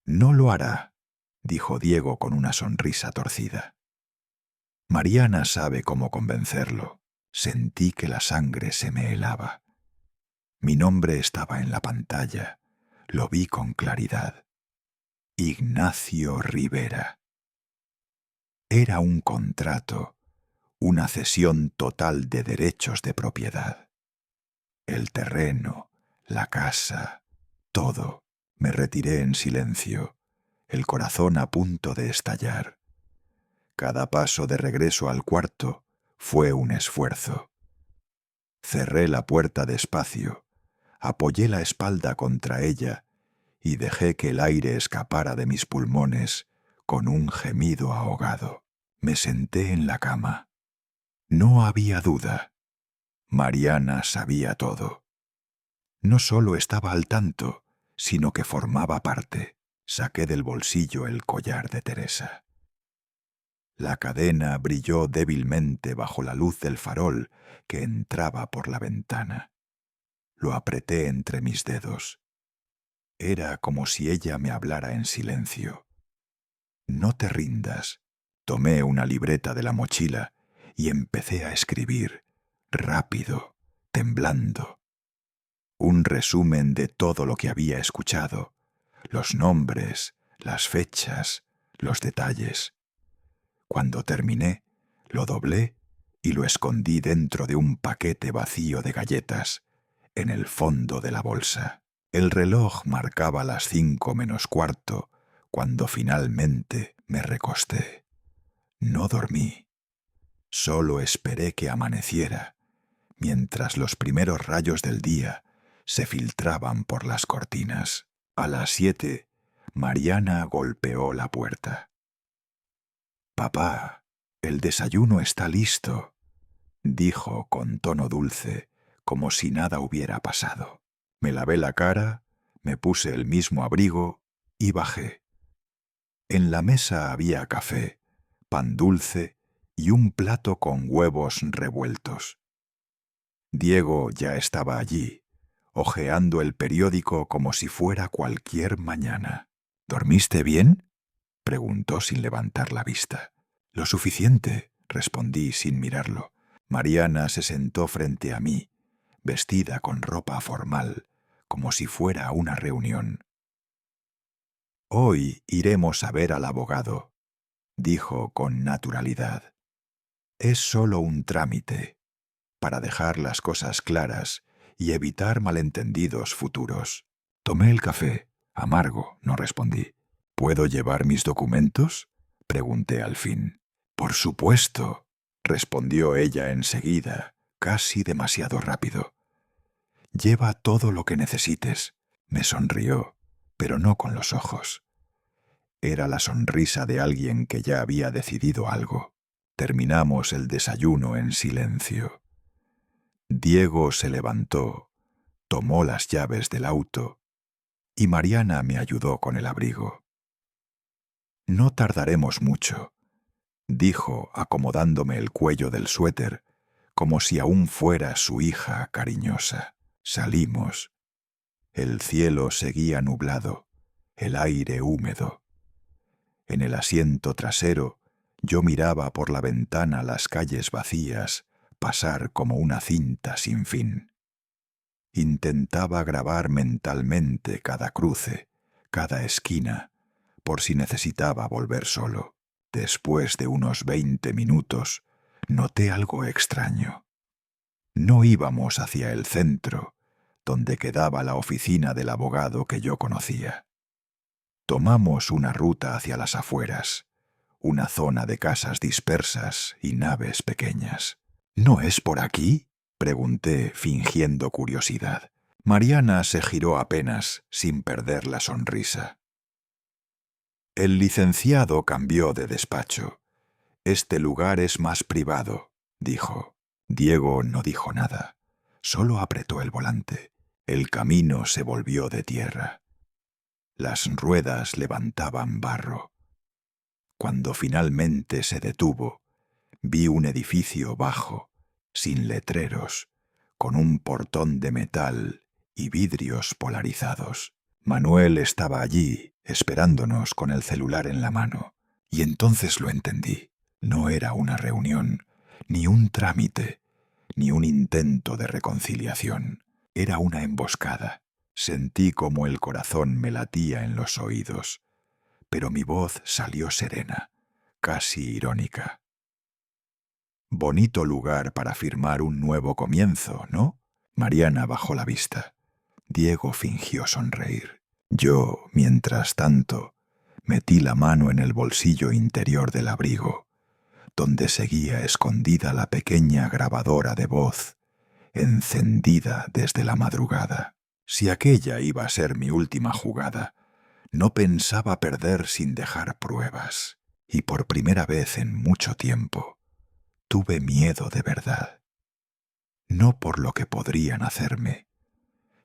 «No lo hará», dijo Diego con una sonrisa torcida. Mariana sabe cómo convencerlo. Sentí que la sangre se me helaba. Mi nombre estaba en la pantalla. Lo vi con claridad. Ignacio Rivera. Era un contrato, una cesión total de derechos de propiedad. El terreno, la casa, todo. Me retiré en silencio, el corazón a punto de estallar. Cada paso de regreso al cuarto fue un esfuerzo. Cerré la puerta despacio, apoyé la espalda contra ella y dejé que el aire escapara de mis pulmones con un gemido ahogado. Me senté en la cama. No había duda. Mariana sabía todo. No solo estaba al tanto, sino que formaba parte. Saqué del bolsillo el collar de Teresa. La cadena brilló débilmente bajo la luz del farol que entraba por la ventana. Lo apreté entre mis dedos. Era como si ella me hablara en silencio. «No te rindas». Tomé una libreta de la mochila y empecé a escribir, rápido, temblando. Un resumen de todo lo que había escuchado, los nombres, las fechas, los detalles. Cuando terminé, lo doblé y lo escondí dentro de un paquete vacío de galletas, en el fondo de la bolsa. El reloj marcaba las 5 menos cuarto, cuando finalmente Me recosté. No dormí. Solo esperé que amaneciera, mientras los primeros rayos del día se filtraban por las cortinas. A las 7, Mariana golpeó la puerta. «Papá, el desayuno está listo», dijo con tono dulce, como si nada hubiera pasado. Me lavé la cara, me puse el mismo abrigo y bajé. En la mesa había café, pan dulce y un plato con huevos revueltos. Diego ya estaba allí, hojeando el periódico como si fuera cualquier mañana. «¿Dormiste bien?», preguntó sin levantar la vista. «Lo suficiente», respondí sin mirarlo. Mariana se sentó frente a mí, vestida con ropa formal, como si fuera una reunión. «Hoy iremos a ver al abogado», dijo con naturalidad. «Es solo un trámite, para dejar las cosas claras y evitar malentendidos futuros». Tomé el café. Amargo, no respondí. «¿Puedo llevar mis documentos?», pregunté al fin. «Por supuesto», respondió ella enseguida, casi demasiado rápido. «Lleva todo lo que necesites». Me sonrió, pero no con los ojos. Era la sonrisa de alguien que ya había decidido algo. Terminamos el desayuno en silencio. Diego se levantó, tomó las llaves del auto y Mariana me ayudó con el abrigo. «No tardaremos mucho», dijo acomodándome el cuello del suéter, como si aún fuera su hija cariñosa. Salimos. El cielo seguía nublado, el aire húmedo. En el asiento trasero yo miraba por la ventana las calles vacías pasar como una cinta sin fin. Intentaba grabar mentalmente cada cruce, cada esquina, por si necesitaba volver solo. Después de unos 20 minutos, noté algo extraño. No íbamos hacia el centro, donde quedaba la oficina del abogado que yo conocía. Tomamos una ruta hacia las afueras, una zona de casas dispersas y naves pequeñas. «¿No es por aquí?», pregunté, fingiendo curiosidad. Mariana se giró apenas, sin perder la sonrisa. El licenciado cambió de despacho. «Este lugar es más privado», dijo. Diego no dijo nada, solo apretó el volante. El camino se volvió de tierra. Las ruedas levantaban barro. Cuando finalmente se detuvo, vi un edificio bajo, sin letreros, con un portón de metal y vidrios polarizados. Manuel estaba allí, esperándonos con el celular en la mano, y entonces lo entendí. No era una reunión, ni un trámite, ni un intento de reconciliación. Era una emboscada. Sentí como el corazón me latía en los oídos, pero mi voz salió serena, casi irónica. «Bonito lugar para firmar un nuevo comienzo, ¿no?». Mariana bajó la vista. Diego fingió sonreír. Yo, mientras tanto, metí la mano en el bolsillo interior del abrigo, donde seguía escondida la pequeña grabadora de voz, encendida desde la madrugada. Si aquella iba a ser mi última jugada, no pensaba perder sin dejar pruebas, y por primera vez en mucho tiempo tuve miedo de verdad. No por lo que podrían hacerme,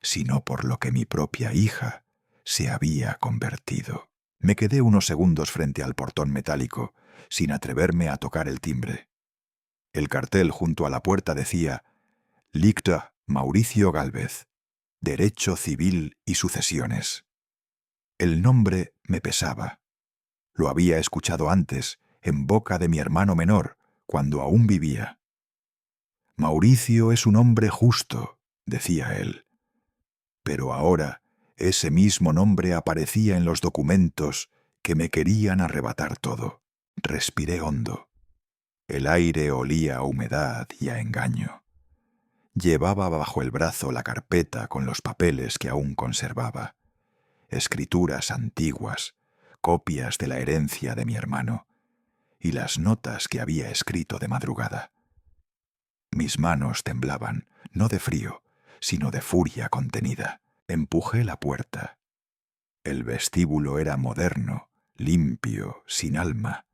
sino por lo que mi propia hija se había convertido. Me quedé unos segundos frente al portón metálico, sin atreverme a tocar el timbre. El cartel junto a la puerta decía: «Licta Mauricio Gálvez, Derecho Civil y Sucesiones». El nombre me pesaba. Lo había escuchado antes, en boca de mi hermano menor, cuando aún vivía. «Mauricio es un hombre justo», decía él. Pero ahora ese mismo nombre aparecía en los documentos que me querían arrebatar todo. Respiré hondo. El aire olía a humedad y a engaño. Llevaba bajo el brazo la carpeta con los papeles que aún conservaba. Escrituras antiguas, copias de la herencia de mi hermano y las notas que había escrito de madrugada. Mis manos temblaban, no de frío, sino de furia contenida. Empujé la puerta. El vestíbulo era moderno, limpio, sin alma.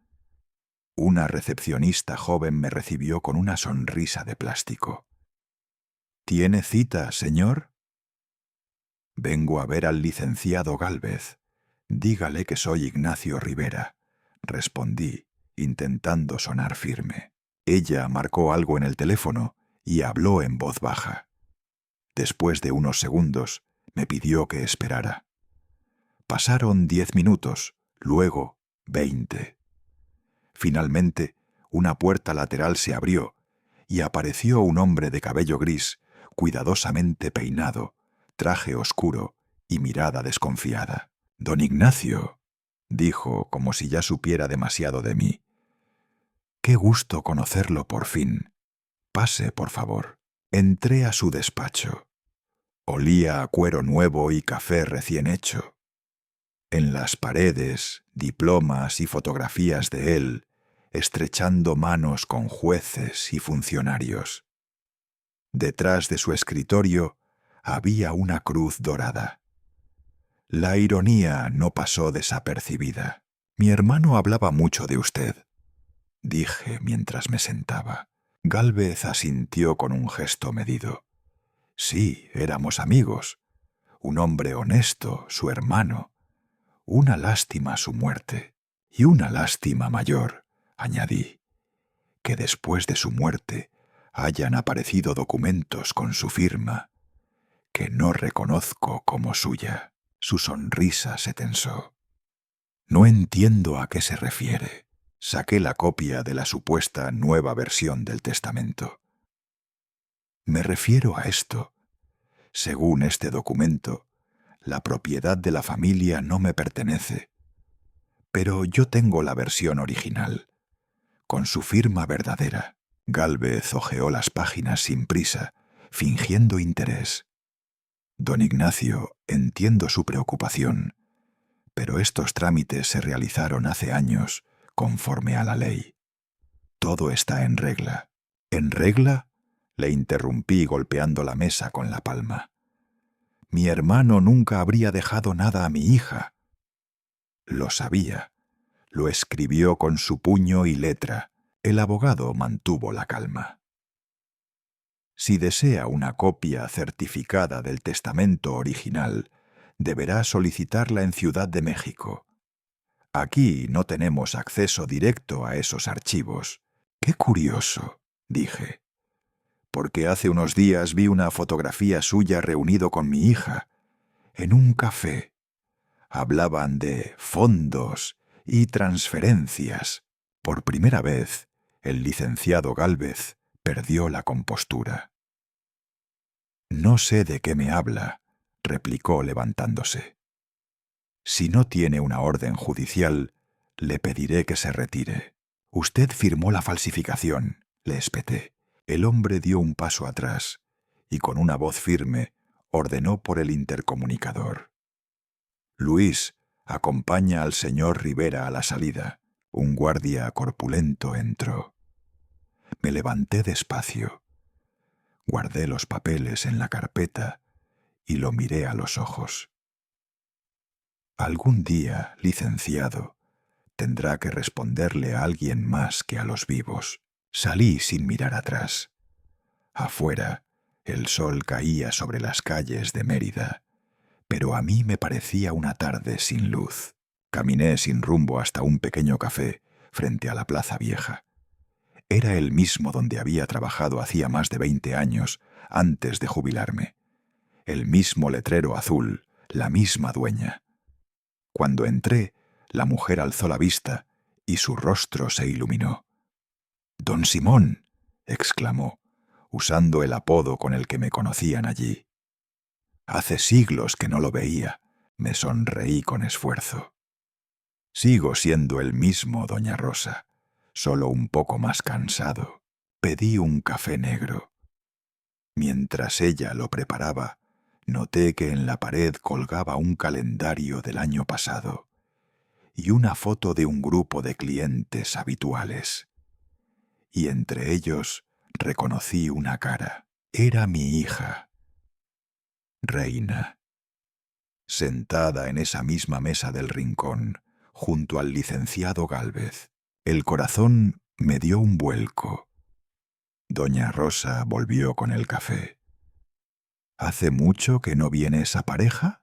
Una recepcionista joven me recibió con una sonrisa de plástico. ¿Tiene cita, señor? Vengo a ver al licenciado Gálvez. Dígale que soy Ignacio Rivera, respondí, intentando sonar firme. Ella marcó algo en el teléfono y habló en voz baja. Después de unos segundos, me pidió que esperara. Pasaron 10 minutos, luego 20. Finalmente, una puerta lateral se abrió y apareció un hombre de cabello gris, cuidadosamente peinado, traje oscuro y mirada desconfiada. «Don Ignacio», dijo como si ya supiera demasiado de mí. «Qué gusto conocerlo por fin. Pase, por favor». Entré a su despacho. Olía a cuero nuevo y café recién hecho. En las paredes, diplomas y fotografías de él, estrechando manos con jueces y funcionarios. Detrás de su escritorio había una cruz dorada. La ironía no pasó desapercibida. «Mi hermano hablaba mucho de usted», dije mientras me sentaba. Gálvez asintió con un gesto medido. Sí, éramos amigos. Un hombre honesto, su hermano. Una lástima su muerte. Y una lástima mayor, añadí, que después de su muerte hayan aparecido documentos con su firma, que no reconozco como suya. Su sonrisa se tensó. No entiendo a qué se refiere. Saqué la copia de la supuesta nueva versión del testamento. Me refiero a esto. Según este documento, la propiedad de la familia no me pertenece, pero yo tengo la versión original, con su firma verdadera. Gálvez hojeó las páginas sin prisa, fingiendo interés. Don Ignacio, entiendo su preocupación, pero estos trámites se realizaron hace años, conforme a la ley. Todo está en regla. ¿En regla?, le interrumpí golpeando la mesa con la palma. Mi hermano nunca habría dejado nada a mi hija. Lo sabía. Lo escribió con su puño y letra. El abogado mantuvo la calma. Si desea una copia certificada del testamento original, deberá solicitarla en Ciudad de México. Aquí no tenemos acceso directo a esos archivos. ¡Qué curioso!, dije. Porque hace unos días vi una fotografía suya reunido con mi hija, en un café. Hablaban de fondos y transferencias. Por primera vez, el licenciado Gálvez perdió la compostura. «No sé de qué me habla», replicó levantándose. «Si no tiene una orden judicial, le pediré que se retire». «Usted firmó la falsificación», le espeté. El hombre dio un paso atrás y con una voz firme ordenó por el intercomunicador. «Luis, acompaña al señor Rivera a la salida». Un guardia corpulento entró. Me levanté despacio. Guardé los papeles en la carpeta y lo miré a los ojos. Algún día, licenciado, tendrá que responderle a alguien más que a los vivos. Salí sin mirar atrás. Afuera, el sol caía sobre las calles de Mérida, pero a mí me parecía una tarde sin luz. Caminé sin rumbo hasta un pequeño café frente a la Plaza Vieja. Era el mismo donde había trabajado hacía más de 20 años, antes de jubilarme. El mismo letrero azul, la misma dueña. Cuando entré, la mujer alzó la vista y su rostro se iluminó. «Don Simón», exclamó, usando el apodo con el que me conocían allí. «Hace siglos que no lo veía», me sonreí con esfuerzo. «Sigo siendo el mismo, doña Rosa, solo un poco más cansado». Pedí un café negro. Mientras ella lo preparaba, noté que en la pared colgaba un calendario del año pasado, y una foto de un grupo de clientes habituales. Y entre ellos reconocí una cara. Era mi hija, Reina, sentada en esa misma mesa del rincón, junto al licenciado Gálvez. El corazón me dio un vuelco. Doña Rosa volvió con el café. ¿Hace mucho que no viene esa pareja?,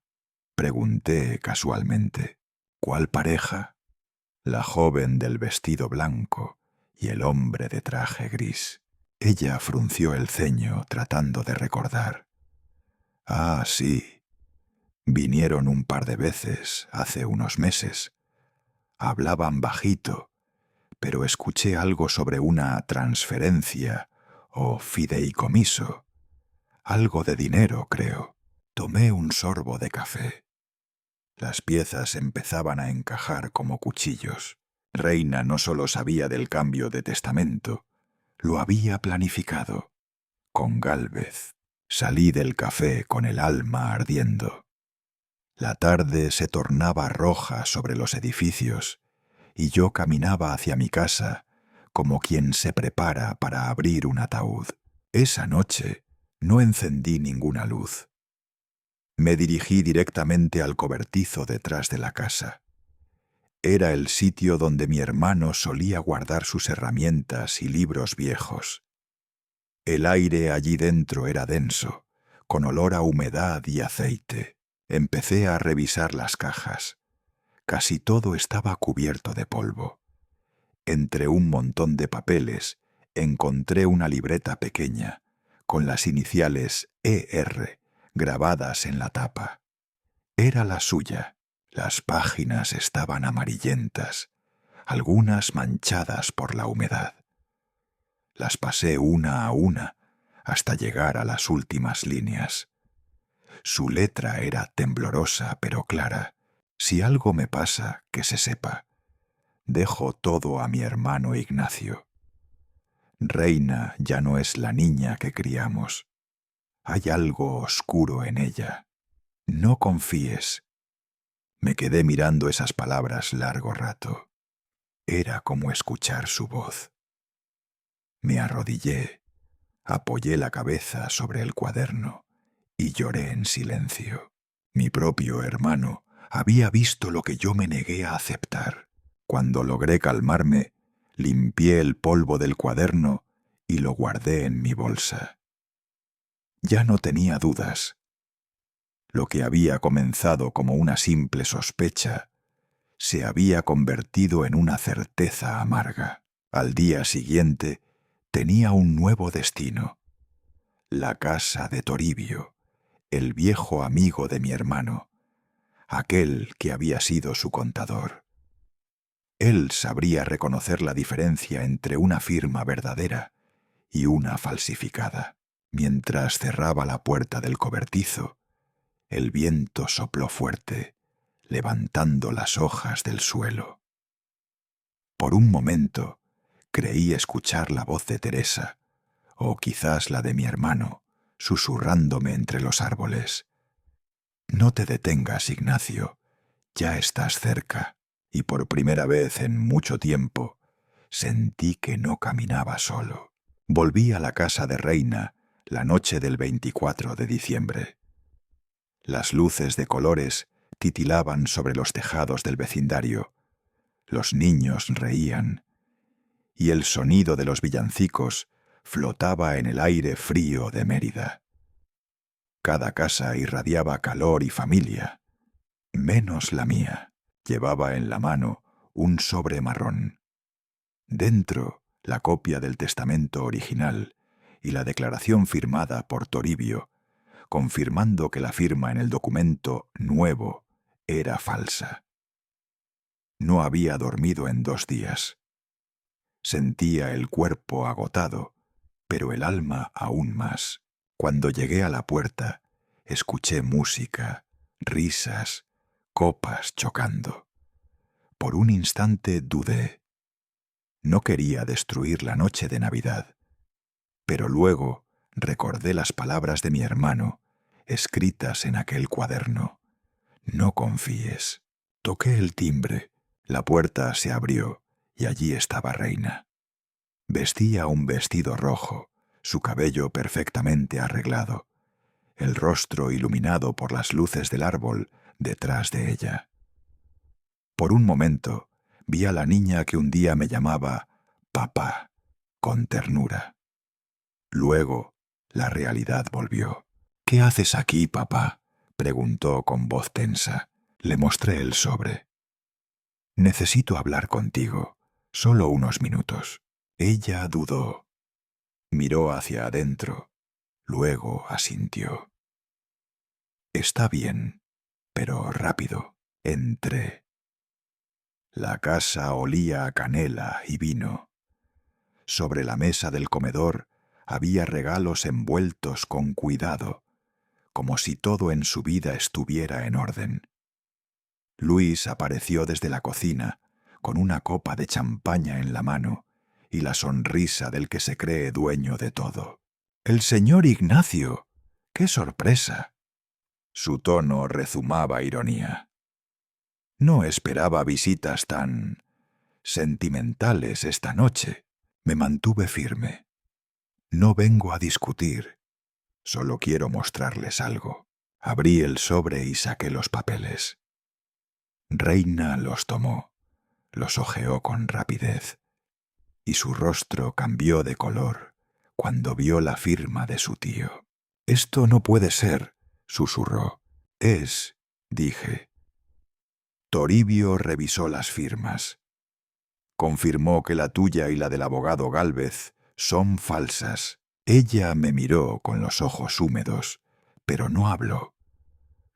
pregunté casualmente. ¿Cuál pareja? La joven del vestido blanco y el hombre de traje gris. Ella frunció el ceño tratando de recordar. Ah, sí. Vinieron un par de veces hace unos meses. Hablaban bajito, pero escuché algo sobre una transferencia o fideicomiso. Algo de dinero, creo. Tomé un sorbo de café. Las piezas empezaban a encajar como cuchillos. Reina no solo sabía del cambio de testamento, lo había planificado. Con Gálvez salí del café con el alma ardiendo. La tarde se tornaba roja sobre los edificios y yo caminaba hacia mi casa como quien se prepara para abrir un ataúd. Esa noche no encendí ninguna luz. Me dirigí directamente al cobertizo detrás de la casa. Era el sitio donde mi hermano solía guardar sus herramientas y libros viejos. El aire allí dentro era denso, con olor a humedad y aceite. Empecé a revisar las cajas. Casi todo estaba cubierto de polvo. Entre un montón de papeles encontré una libreta pequeña, con las iniciales ER grabadas en la tapa. Era la suya. Las páginas estaban amarillentas, algunas manchadas por la humedad. Las pasé una a una hasta llegar a las últimas líneas. Su letra era temblorosa pero clara. Si algo me pasa, que se sepa. Dejo todo a mi hermano Ignacio. Reina ya no es la niña que criamos. Hay algo oscuro en ella. No confíes. Me quedé mirando esas palabras largo rato. Era como escuchar su voz. Me arrodillé, apoyé la cabeza sobre el cuaderno y lloré en silencio. Mi propio hermano había visto lo que yo me negué a aceptar. Cuando logré calmarme, limpié el polvo del cuaderno y lo guardé en mi bolsa. Ya no tenía dudas. Lo que había comenzado como una simple sospecha se había convertido en una certeza amarga. Al día siguiente tenía un nuevo destino. La casa de Toribio, el viejo amigo de mi hermano, aquel que había sido su contador. Él sabría reconocer la diferencia entre una firma verdadera y una falsificada. Mientras cerraba la puerta del cobertizo, el viento sopló fuerte, levantando las hojas del suelo. Por un momento creí escuchar la voz de Teresa, o quizás la de mi hermano, susurrándome entre los árboles. No te detengas, Ignacio, ya estás cerca. Y por primera vez en mucho tiempo sentí que no caminaba solo. Volví a la casa de Reina la noche del 24 de diciembre. Las luces de colores titilaban sobre los tejados del vecindario. Los niños reían, y el sonido de los villancicos flotaba en el aire frío de Mérida. Cada casa irradiaba calor y familia, menos la mía. Llevaba en la mano un sobre marrón. Dentro, la copia del testamento original y la declaración firmada por Toribio, confirmando que la firma en el documento nuevo era falsa. No había dormido en 2 días. Sentía el cuerpo agotado, pero el alma aún más. Cuando llegué a la puerta, escuché música, risas, copas chocando. Por un instante dudé. No quería destruir la noche de Navidad, pero luego recordé las palabras de mi hermano, escritas en aquel cuaderno. No confíes. Toqué el timbre, La puerta se abrió y allí estaba Reina. Vestía un vestido rojo, su cabello perfectamente arreglado, el rostro iluminado por las luces del árbol detrás de ella. Por un momento vi a la niña que un día me llamaba papá, con ternura. Luego la realidad volvió. «¿Qué haces aquí, papá?», preguntó con voz tensa. Le mostré el sobre. «Necesito hablar contigo, solo unos minutos». Ella dudó. Miró hacia adentro, luego asintió. «Está bien, pero rápido». Entré. La casa olía a canela y vino. Sobre la mesa del comedor había regalos envueltos con cuidado, como si todo en su vida estuviera en orden. Luis apareció desde la cocina, con una copa de champaña en la mano y la sonrisa del que se cree dueño de todo. «¡El señor Ignacio! ¡Qué sorpresa!». Su tono rezumaba ironía. «No esperaba visitas tan sentimentales esta noche». Me mantuve firme. «No vengo a discutir, solo quiero mostrarles algo». Abrí el sobre y saqué los papeles. Reina los tomó, los hojeó con rapidez, y su rostro cambió de color cuando vio la firma de su tío. «Esto no puede ser», susurró. «Es», dije. Toribio revisó las firmas. Confirmó que la tuya y la del abogado Gálvez son falsas. Ella me miró con los ojos húmedos, pero no habló.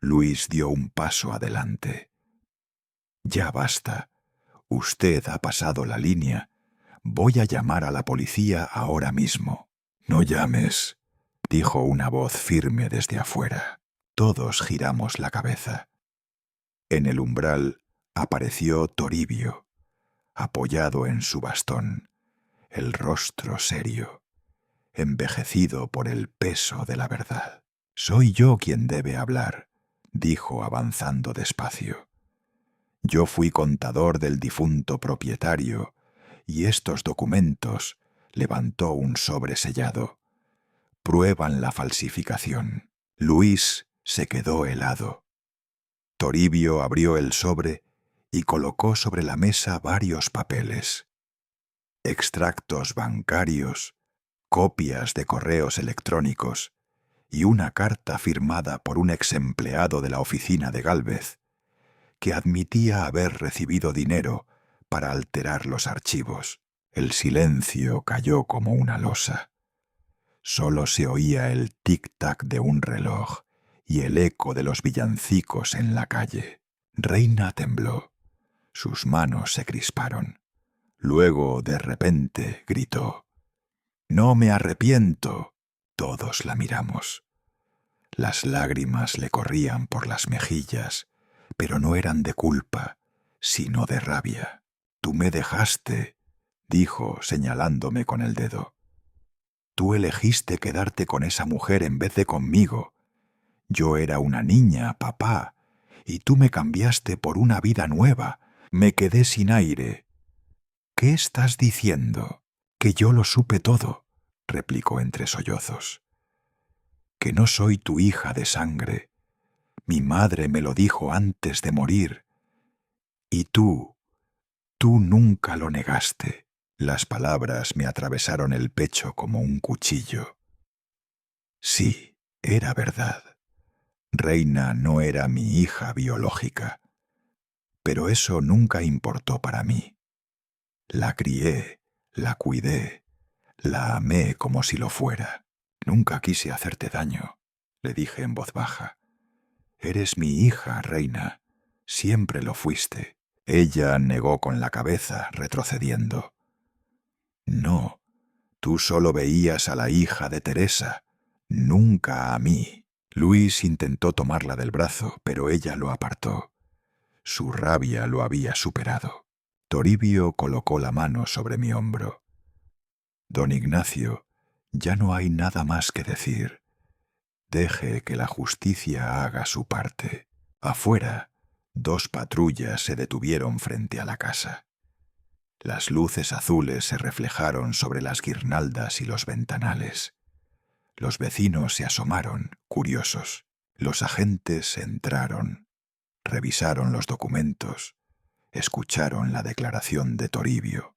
Luis dio un paso adelante. «Ya basta. Usted ha pasado la línea. Voy a llamar a la policía ahora mismo». «No llames», dijo una voz firme desde afuera. Todos giramos la cabeza. En el umbral apareció Toribio, apoyado en su bastón, el rostro serio, envejecido por el peso de la verdad. «Soy yo quien debe hablar», dijo avanzando despacio. «Yo fui contador del difunto propietario, y estos documentos», levantó un sobre sellado, «prueban la falsificación». Luis se quedó helado. Toribio abrió el sobre y colocó sobre la mesa varios papeles. Extractos bancarios, copias de correos electrónicos y una carta firmada por un exempleado de la oficina de Gálvez, que admitía haber recibido dinero para alterar los archivos. El silencio cayó como una losa. Solo se oía el tic-tac de un reloj y el eco de los villancicos en la calle. Reina tembló. Sus manos se crisparon. Luego, de repente, gritó: «¡No me arrepiento!». Todos la miramos. Las lágrimas le corrían por las mejillas, pero no eran de culpa, sino de rabia. «Tú me dejaste», dijo, señalándome con el dedo. «Tú elegiste quedarte con esa mujer en vez de conmigo. Yo era una niña, papá, y tú me cambiaste por una vida nueva. Me quedé sin aire». «¿Qué estás diciendo?». «Que yo lo supe todo», replicó entre sollozos. «Que no soy tu hija de sangre. Mi madre me lo dijo antes de morir. Y tú nunca lo negaste». Las palabras me atravesaron el pecho como un cuchillo. Sí, era verdad. Reina no era mi hija biológica, pero eso nunca importó para mí. La crié, la cuidé, la amé como si lo fuera. «Nunca quise hacerte daño», le dije en voz baja. «Eres mi hija, Reina. Siempre lo fuiste». Ella negó con la cabeza, retrocediendo. «No, tú solo veías a la hija de Teresa, nunca a mí». Luis intentó tomarla del brazo, pero ella lo apartó. Su rabia lo había superado. Toribio colocó la mano sobre mi hombro. «Don Ignacio, ya no hay nada más que decir. Deje que la justicia haga su parte. Afuera 2 patrullas se detuvieron frente a la casa. Las luces azules se reflejaron sobre las guirnaldas y los ventanales. Los vecinos se asomaron, curiosos. Los agentes entraron, revisaron los documentos, escucharon la declaración de Toribio.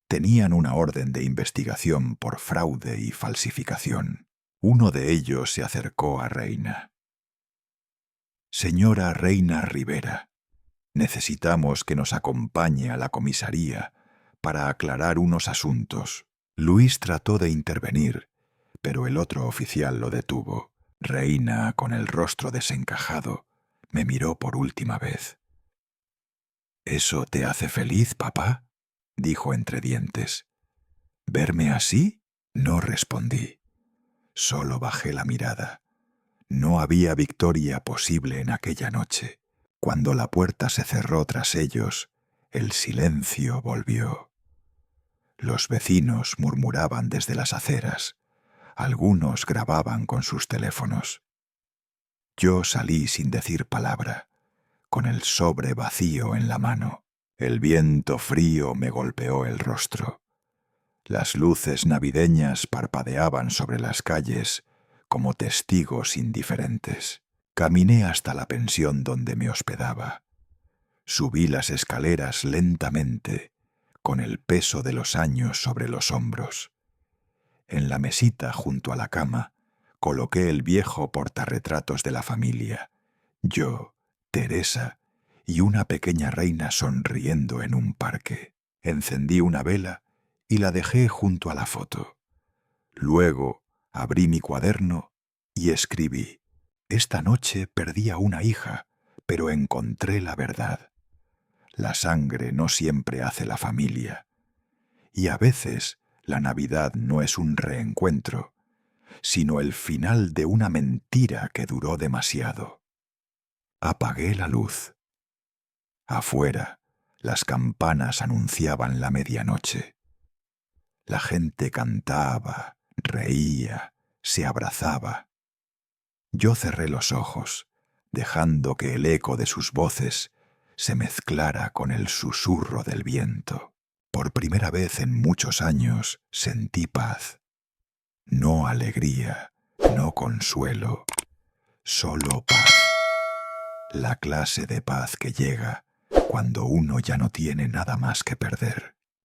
Tenían una orden de investigación por fraude y falsificación. Uno de ellos se acercó a Reina. «Señora Reina Rivera, necesitamos que nos acompañe a la comisaría para aclarar unos asuntos». Luis trató de intervenir, pero el otro oficial lo detuvo. Reina, con el rostro desencajado, me miró por última vez. «¿Eso te hace feliz, papá?», dijo entre dientes. «¿Verme así?». No respondí. Solo bajé la mirada. No había victoria posible en aquella noche. Cuando la puerta se cerró tras ellos, el silencio volvió. Los vecinos murmuraban desde las aceras. Algunos grababan con sus teléfonos. Yo salí sin decir palabra, con el sobre vacío en la mano. El viento frío me golpeó el rostro. Las luces navideñas parpadeaban sobre las calles como testigos indiferentes. Caminé hasta la pensión donde me hospedaba. Subí las escaleras lentamente, con el peso de los años sobre los hombros. En la mesita junto a la cama coloqué el viejo portarretratos de la familia, yo, Teresa y una pequeña reina sonriendo en un parque. Encendí una vela y la dejé junto a la foto. Luego abrí mi cuaderno y escribí: «Esta noche perdí a una hija, pero encontré la verdad. La sangre no siempre hace la familia. Y a veces la Navidad no es un reencuentro, sino el final de una mentira que duró demasiado». Apagué la luz. Afuera, las campanas anunciaban la medianoche. La gente cantaba, reía, se abrazaba. Yo cerré los ojos, dejando que el eco de sus voces se mezclara con el susurro del viento. Por primera vez en muchos años sentí paz. No alegría, no consuelo, solo paz. La clase de paz que llega cuando uno ya no tiene nada más que perder.